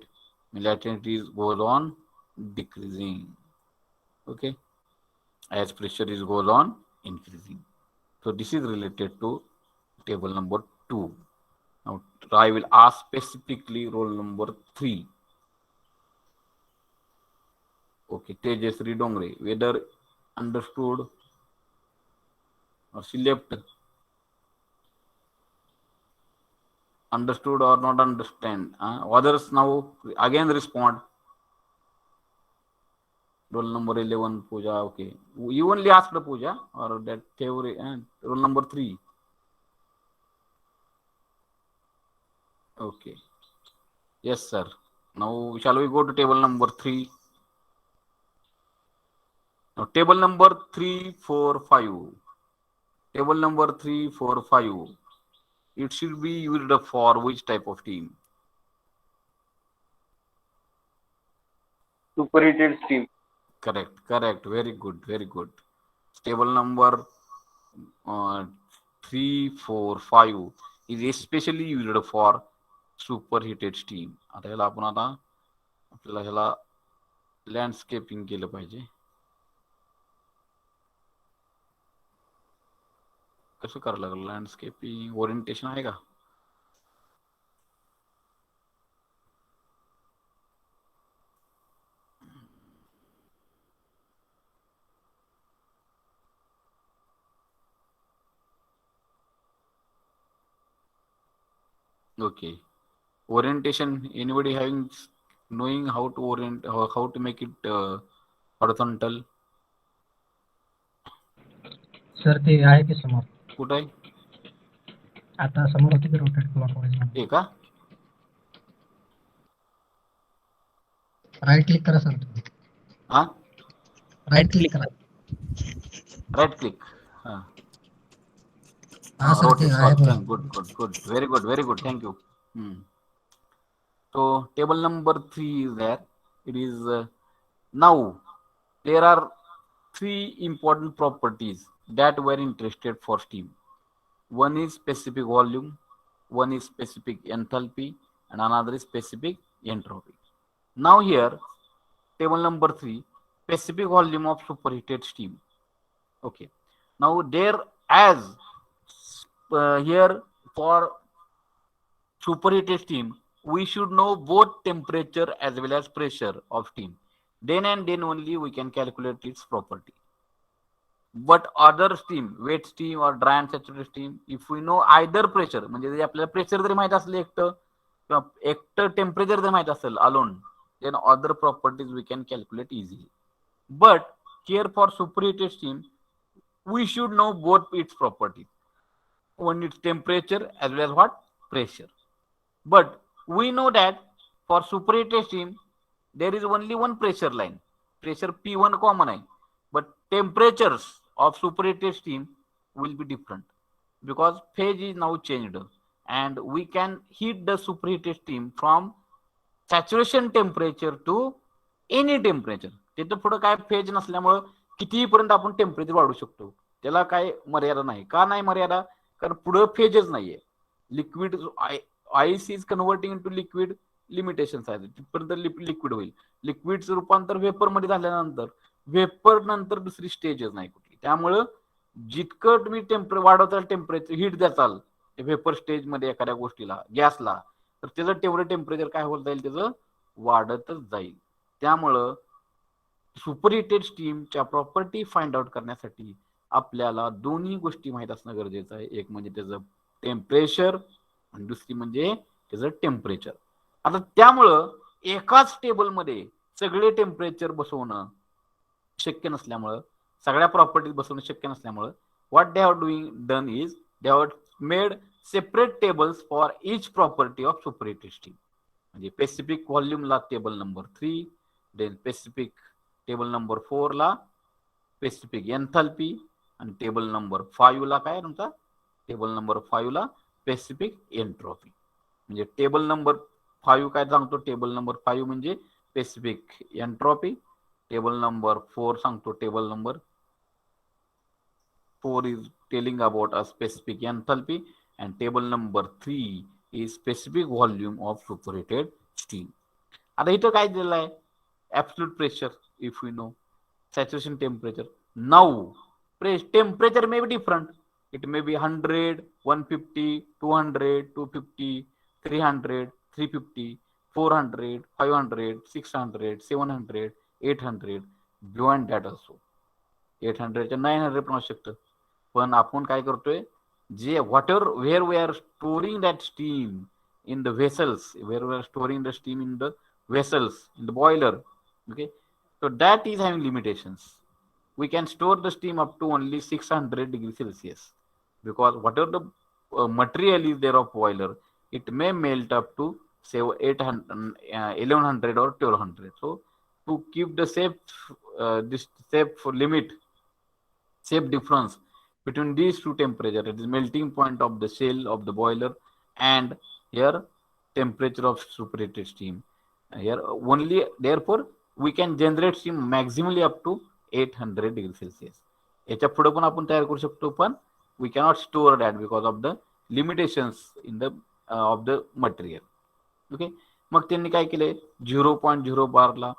Latency goes on decreasing. Okay, as pressure is goes on increasing. So this is related to table number 2. Now I will ask specifically roll number 3. Okay, Tejasri Dongre, whether understood or she left? Understood or not understand? Others now again respond. Roll number 11, Pooja. Okay, you only asked Pooja or that theory. Roll number 3. Okay. Yes, sir. Now shall we go to table number 3? Now table number 3, 4, 5. Table number 3, 4, 5. It should be used for which type of team? Superheated steam. Correct. Very good. Table number 3, 4, 5 is especially used for superheated steam. आता ह्याला आपण आता आपल्याला ह्याला landscaping केलं पाहिजे. कसं करायला लागलं लँडस्केपिंग? ओरिएंटेशन आहे का? Okay. Orientation. Anybody knowing how to orient, how to make it horizontal? Sir ते आहे की समोर. कुठं आहे? आता समोर होती की रोटेट क्लॉकवाईज. हे का? राईट क्लिक करा सर. हा, राईट क्लिक करा. Right click. हा, सर ते आहे बघा. good. Very good. Thank you. So table number 3 is there. It is now there are 3 important properties that were interested for steam. One is specific volume, one is specific enthalpy, and another is specific entropy. Now here, table number 3, specific volume of superheated steam. Okay. Now there as here for superheated steam, we should know both temperature as well as pressure of steam. Then and then only we can calculate its property. But other steam, wet steam or dry and saturated steam, if we know either pressure, म्हणजे आपल्याला pressure जरी माहित असलं एकटं किंवा एकटं temperature जर माहित असेल alone, then other properties we can calculate easily. But here for superheated steam, we should know both its properties. One is temperature as well as what? Pressure. But we know that for superheated steam, there is only one pressure line. Pressure P1 common आहे. But temperatures of superheated steam will be different because phase is now changed and we can heat the superheated steam from saturation temperature to any temperature. तिथं पुढे काय phase नसल्यामुळे कितीही पर्यंत आपण temperature वाढवू शकतो. त्याला काय मर्यादा नाही. का नाही मर्यादा? कारण पुढे फेजच नाहीये. Liquid ice is converting into liquid limitations आहेत. तिथपर्यंत लिक्विड होईल. लिक्विडचं रूपांतर व्हेपर मध्ये झाल्यानंतर व्हेपर नंतर दुसरी स्टेजच नाही कुठली. त्यामुळं जितकं तुम्ही वाढवताल टेम्परेचर हीट द्याचाल व्हेपर स्टेज मध्ये एखाद्या गोष्टीला गॅसला तर त्याचं तेवढं टेम्परेचर काय होत जाईल त्याचं वाढतच जाईल. त्यामुळं सुपरहिटेड स्टीमच्या प्रॉपर्टी फाइंड आउट करण्यासाठी आपल्याला दोन्ही गोष्टी माहित असणं गरजेचं आहे. एक म्हणजे त्याचं टेम्परेचर आणि दुसरी म्हणजे त्याचं टेम्परेचर. आता त्यामुळं एकाच टेबलमध्ये सगळे टेम्परेचर बसवणं शक्य नसल्यामुळं सगळ्या प्रॉपर्टीज बसवणं शक्य नसल्यामुळं what they have done is they have made separate tables for each property of superheated steam. म्हणजे स्पेसिफिक व्हॉल्यूमला table number 3, then specific table number 4 ला स्पेसिफिक एन्थॅल्पी आणि टेबल नंबर 5 ला काय तुमचा टेबल नंबर 5 ला स्पेसिफिक एंट्रोपी. म्हणजे table number 5 काय सांगतो? टेबल नंबर 5 म्हणजे स्पेसिफिक एंट्रोपी. टेबल नंबर 4 सांगतो table number 4 is telling about a specific enthalpy and table number 3 is specific volume of superheated steam. आता इथं काय दिलेलं आहे? Absolute pressure, if we know, saturation temperature. Now, temperature may be different. It may be 100, 150, 200, 250, 300, 350, 400, 500, 600, 700, 800, beyond that also. 800 च्या 900 पण असू शकतं. पण आपण काय करतोय, जे whatever where we are storing that steam in the vessels, where we are storing the steam in the vessels, in the boiler, okay, so that is having limitations. We can store the steam up to only 600 degrees Celsius, because whatever the material is there of boiler, it may melt up to say 800, 1100 or 1200. So to keep the this safe limit, safe difference between these two temperature, it is melting point of the shell of the boiler and here temperature of superheated steam. Here only, therefore we can generate steam maximally up to 800 degrees Celsius. याच्या पुढे पण आपण तयार करू शकतो, पण we cannot store that because of the limitations in the of the material. Okay, मग त्यांनी काय केलंय, 0.0 बारला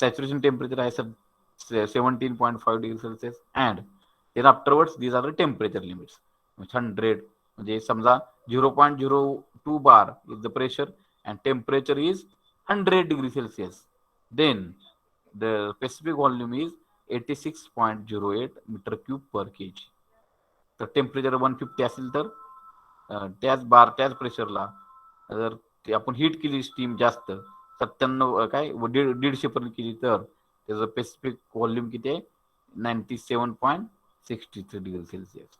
सॅच्युरेशन टेम्परेचर आहे sir 17.5 degree Celsius, and then afterwards these are the temperature limits. 100 म्हणजे समजा 0.02 bar is the pressure and temperature is 100 degree Celsius, then the specific volume is 86.08 meter cube per kg. तर temperature 150 असेल तर त्याच बार त्याच प्रेशरला जर आपण हीट केली स्टीम जास्त 97 काय 150 पर्यंत केली तर त्याचं स्पेसिफिक व्हॉल्यूम किती आहे, 97.63 degree Celsius,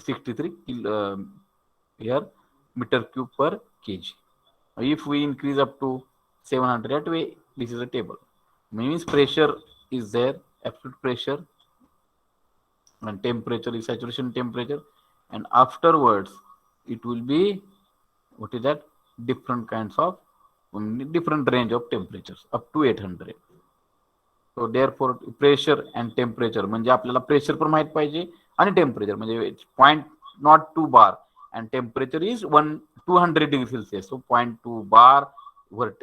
63 here meter cube per kg. If we increase up to 700, that way this is a table. Means pressure is there, absolute pressure, and temperature is saturation temperature, and afterwards it will be, what is that, different kinds of different range of temperatures up to 800. So therefore pressure and temperature म्हणजे आपल्याला pressure पण माहित पाहिजे आणि temperature म्हणजे 0.02 bar and temperature is 200 degrees Celsius. So 0.2 bar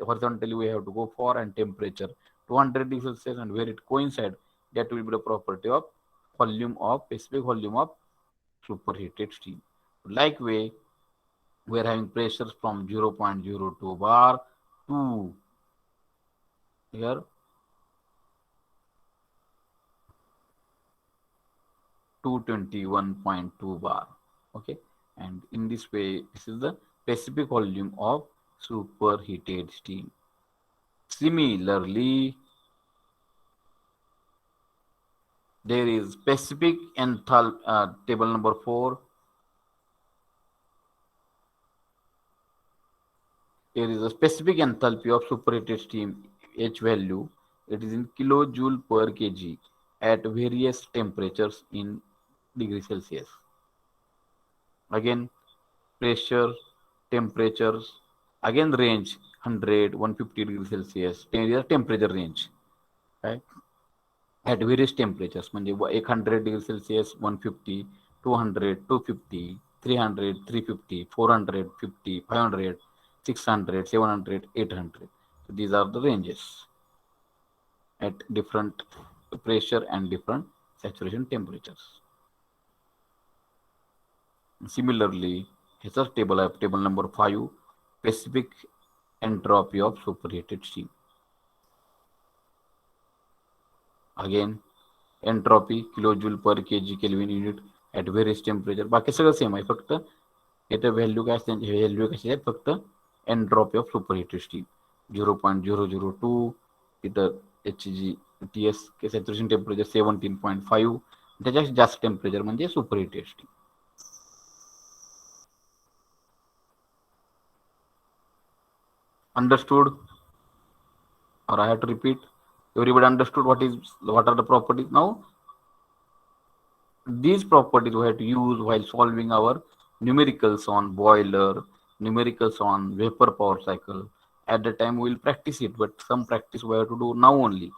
horizontally we have to go for, and temperature 200 degrees Celsius, and where it coincides, that will be the property of volume of specific volume of superheated steam. Like way we are having pressures from 0.02 bar to here 221.2 bar. Okay, and in this way this is the specific volume of superheated steam. Similarly, there is specific enthalpy, table number 4. There is a specific enthalpy of superheated steam, H value. It is in kilojoule per kg at various temperatures in degree Celsius. Again, pressure, temperatures, again range 100, 150 degrees Celsius. Temperature range, right? At various temperatures म्हणजे 100 degree Celsius, 150, 200, 250, 300, 350, 450, 500, 600, 700, 800. So these are the ranges at different pressure and different saturation temperatures. Similarly, here's a table, table number 5, specific entropy of superheated steam. Again, entropy kilojoule per kg Kelvin unit at various temperature. बाकी सगळं same आहे, फक्त याचं value काय असते, value कशी आहे, फक्त एन्ट्रॉपी ऑफ सुपरहीटेड स्टीम 0.002, तिथं HG TS सॅच्युरेशन टेम्परेचर 17.5, त्याच्या जास्त टेम्परेचर म्हणजे superheated steam. Understood, or I have to repeat? Everybody understood what are the properties? Now these properties we have to use while solving our numericals on boiler, numericals on vapor power cycle. At the time we will practice it, but some practice we have to do now only.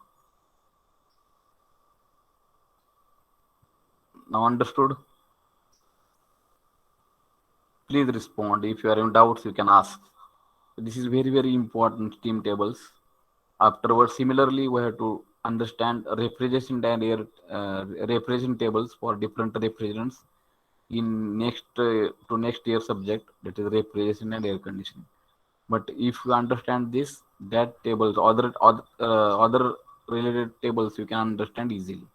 Now understood? please respond. If you are in doubts, you can ask. This is very, very important, steam tables. Afterwards, similarly, we have to understand refrigeration and air refrigeration tables for different refrigerants in next to next year subject, that is refrigeration and air conditioning. But if you understand this, that tables, other related tables, you can understand easily.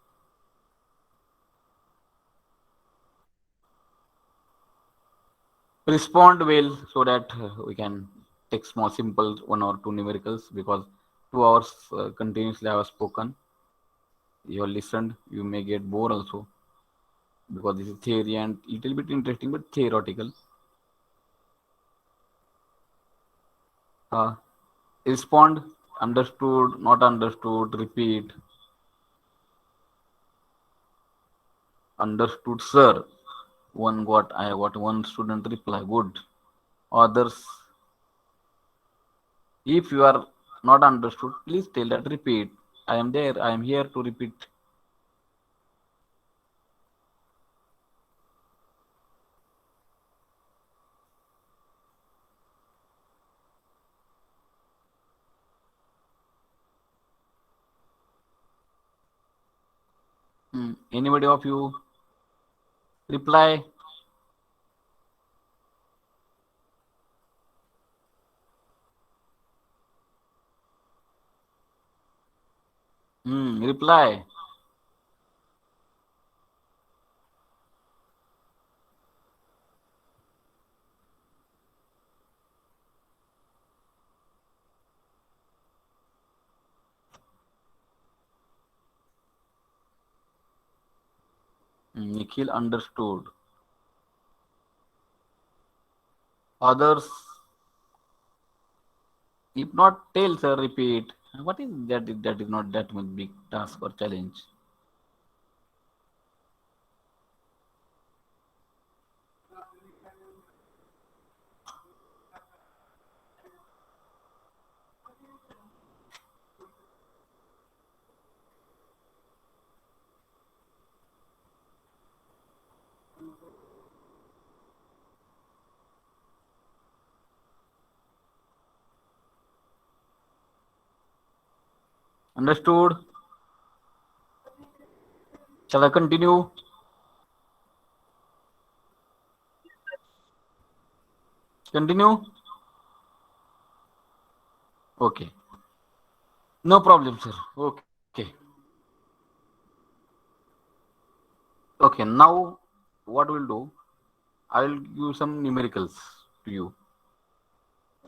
Respond well so that we can take small simple 1 or 2 numericals, because 2 hours continuously I have spoken. You have listened, you may get bored also, because this is theory and little bit interesting but theoretical. Respond, understood, not understood, repeat. Understood, sir. I got one student reply, good. Others, if you are not understood, please tell that repeat. I am there, I am here to repeat. Anybody of you reply? Reply. Nikhil understood. Others, if not, tell sir, repeat. What is that? That is not that much big task or challenge. Understood? Shall I continue? Continue? Okay. No problem, sir. Okay. Okay, now what we'll do, I will give some numericals to you.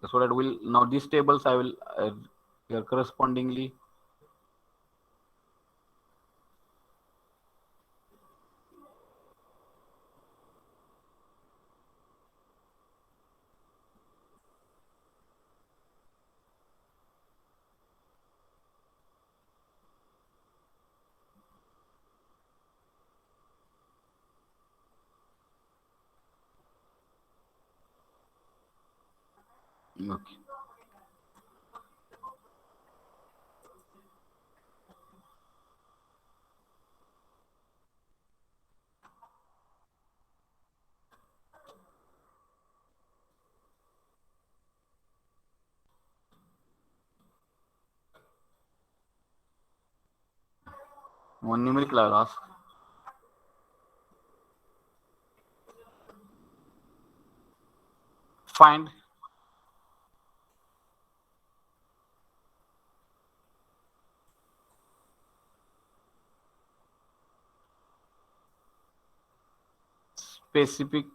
So that will now these tables I will correspondingly. Okay. One numerical I will ask. Find specific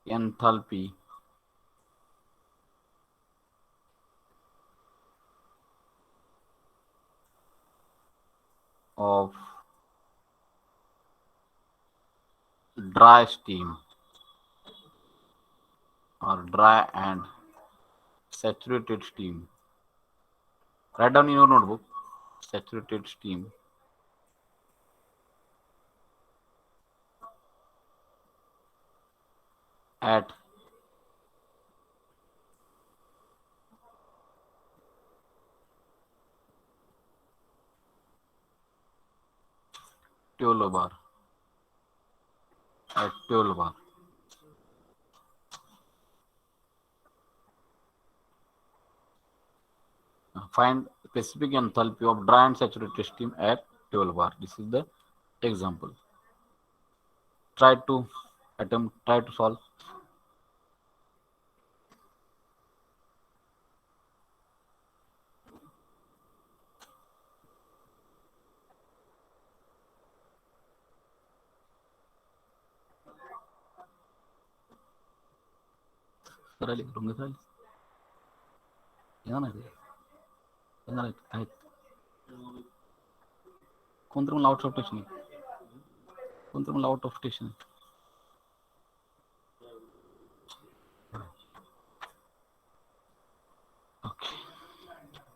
enthalpy of dry steam or dry and saturated steam. Write down in your notebook, saturated steam at 12 bar. At 12 bar. Find specific enthalpy of dry and saturated steam at 12 bar. This is the example. Try to solve. Sarali, runga sarali. Yana de. Yana de. Kontrum out of station. Kontrum out of station. Okay.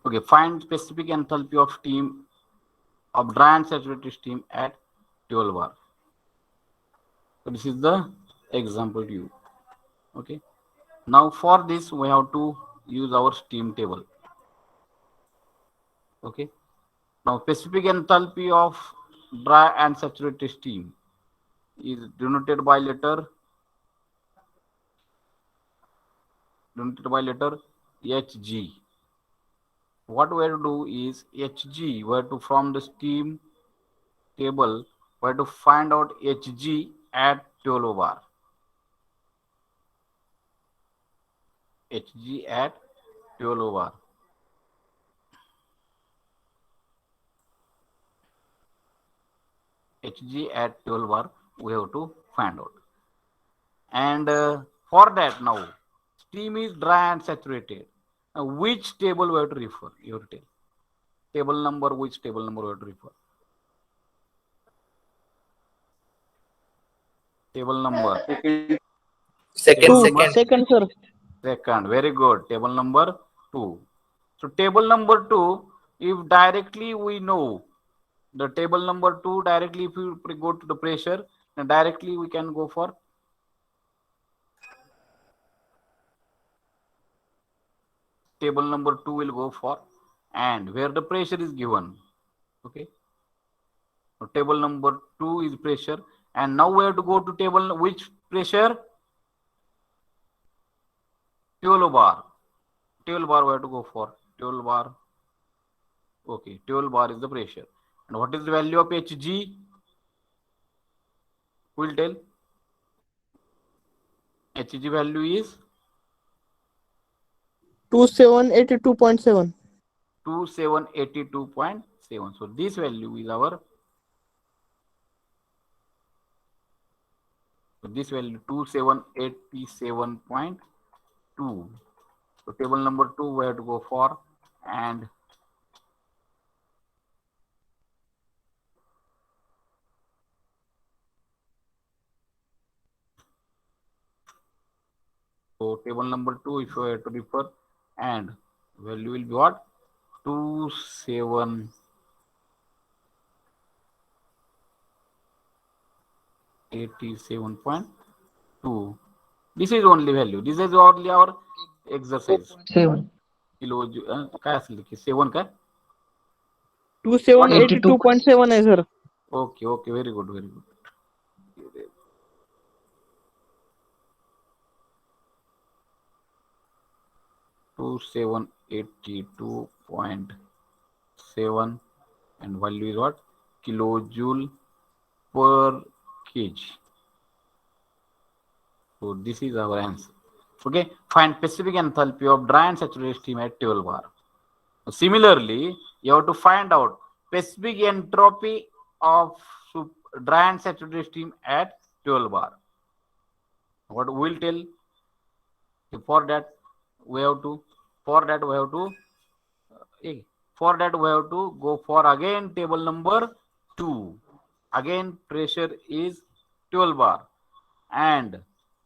Okay. Find specific enthalpy of steam of dry and saturated steam at 12 bar. So this is the example to you. Okay. Now for this we have to use our steam table. Okay. Now specific enthalpy of dry and saturated steam is denoted by letter Hg. What we have to do is Hg, we have to from the steam table, we have to find out Hg at 12 bar. Hg at 12 bar. Hg at 12 bar we have to find out. And for that now, steam is dry and saturated. Now which table we have to refer? You have to tell. Table number, which table number we have to refer? Table number. Second, sir. Second. Very good. Table number 2. So table number 2, if directly we know the table number 2, directly if you go to the pressure, then directly we can go for table number 2 will go for, and where the pressure is given. Okay. So table number 2 is pressure, and now we have to go to table which pressure? 12 bar. 12 bar we have to go for 12 bar. Okay, 12 bar is the pressure. And what is the value of Hg? Who will tell? Hg value is 2782.7. 2782.7. So this value is our, so this value 2787.2. So table number 2 we have to go for, and so table number 2 if you have to refer, and value will be what? 2787.2. This is only value. This is only our exercise. 7. Kilo काय असेल की 7 काय? 2782.7 आहे sir. Okay, okay, very good, very good. 2782.7, and value is what? Kilojoule per kg. So this is our answer. Okay, find specific enthalpy of dry and saturated steam at 12 bar. Similarly, you have to find out specific entropy of dry and saturated steam at 12 bar. What we will tell? For that we have to go for again table number 2. Again pressure is 12 bar, and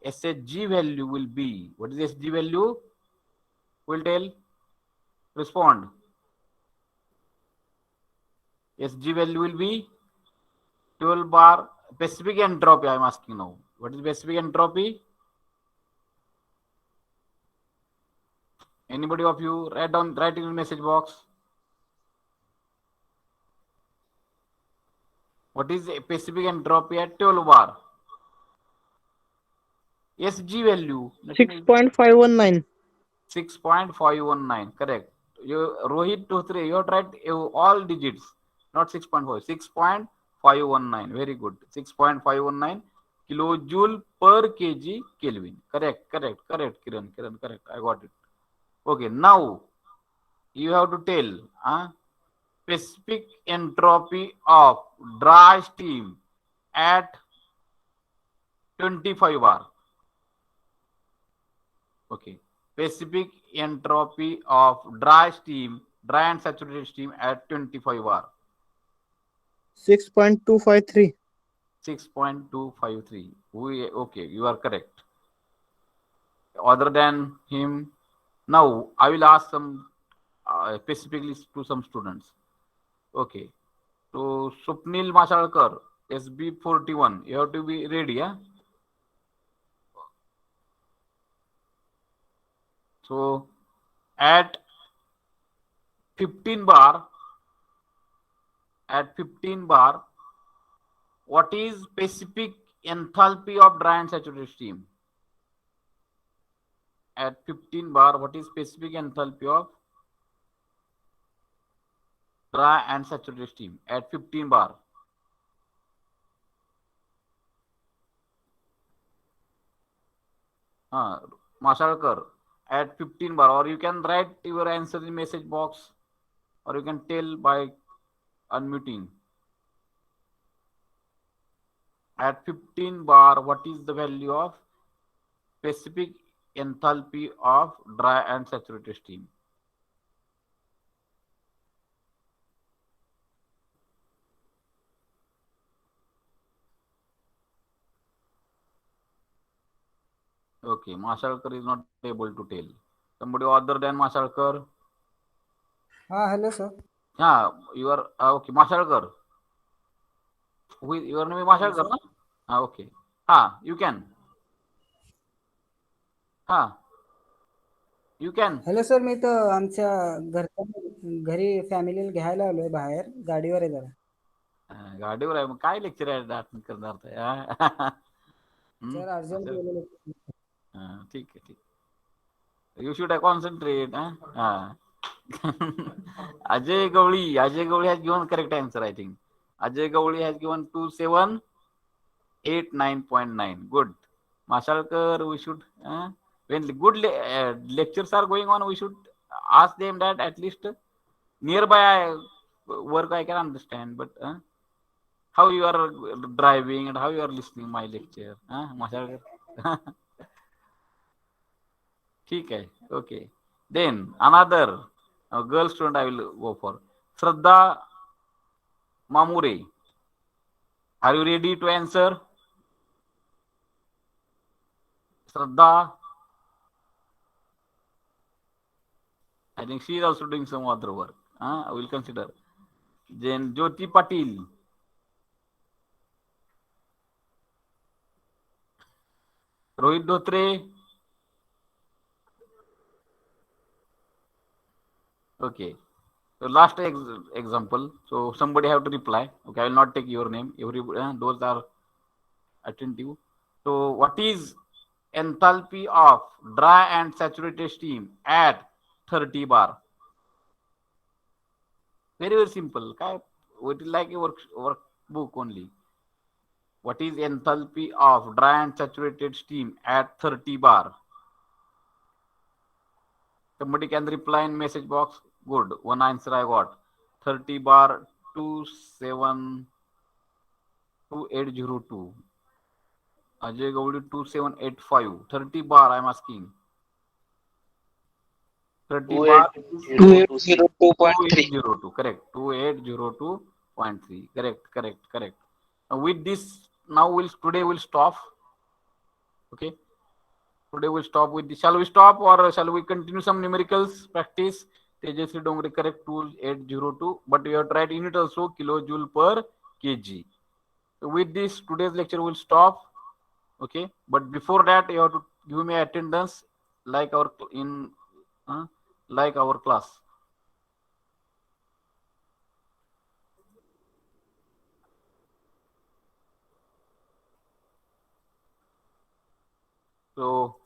SHG value will be, what is SG value? Will tell, respond. SG value will be 12 bar. Specific entropy I am asking now. What is specific entropy? Anybody of you write in the message box. What is the specific entropy at 12 bar? SG value. 6.519. 6.519. Correct. You Rohit Dhotre, you have tried all digits, not 6.5. 6.519. Very good. 6.519 kilojoule per kg Kelvin. Correct. Kiran, correct. I got it. Okay. Now you have to tell specific entropy of dry steam at 25 bar. Okay. Specific entropy of dry and saturated steam at 25 bar. 6.253. 6.253. Okay, you are correct. Other than him, now I will ask some specifically to some students. Okay. So Supnil Mashalkar, SB41. You have to be ready, yeah? So at 15 bar, what is specific enthalpy of dry and saturated steam? At 15 bar, what is specific enthalpy of dry and saturated steam? At 15 bar. Mashalkar, at 15 bar, or you can write your answer in message box, or you can tell by unmuting. At 15 bar, what is the value of specific enthalpy of dry and saturated steam? Okay, Mashalkar is not able to tell. Somebody other than Mashalkar? Hello, sir. Yeah, you are okay. Mashalkar. Your name is Mashalkar, na? Okay. You can. You can. Hello sir, मी तर आमच्या घरी फॅमिलीला घ्यायला आलोय बाहेर, गाडीवर आहे जरा. गाडीवर आहे, मग काय लेक्चर आहे करणार सर अर्जंट बोलवलं. ठीक आहे. You should concentrate. Ajay Gowli has given correct answer, I think. Ajay Gowli has given 2789.9. Good. Mashalkar, we should, when good lectures are going on, we should ask them that at least nearby work I can understand, but how you are driving and how you are listening my lecture. Mashalkar. ठीक है. Okay. Then another girl student I will go for. Shraddha Mamure. Are you ready to answer? Shraddha. I think she is also doing some other work. I will consider. Then Jyoti Patil. Rohit Dhotre. Okay. So last example. So somebody have to reply. Okay, I will not take your name. Those are attentive. So what is enthalpy of dry and saturated steam at 30 bar? Very simple. It is like a workbook only. What is enthalpy of dry and saturated steam at 30 bar? Somebody can reply in message box. Good. One answer I got. 30 bar 2802. Ajay Gowli 2785. 30 bar I am asking. 30 bar 2802. Correct. 2802.3. Correct. With this, today we'll stop. Okay. Today we'll stop with this. Shall we stop or shall we continue some numericals practice? Tejasvi Dongre, correct, 2802. But we have tried unit also, kilojoule per kg. So with this, today's lecture will stop. Okay. But before that, you have to give me attendance like our class. So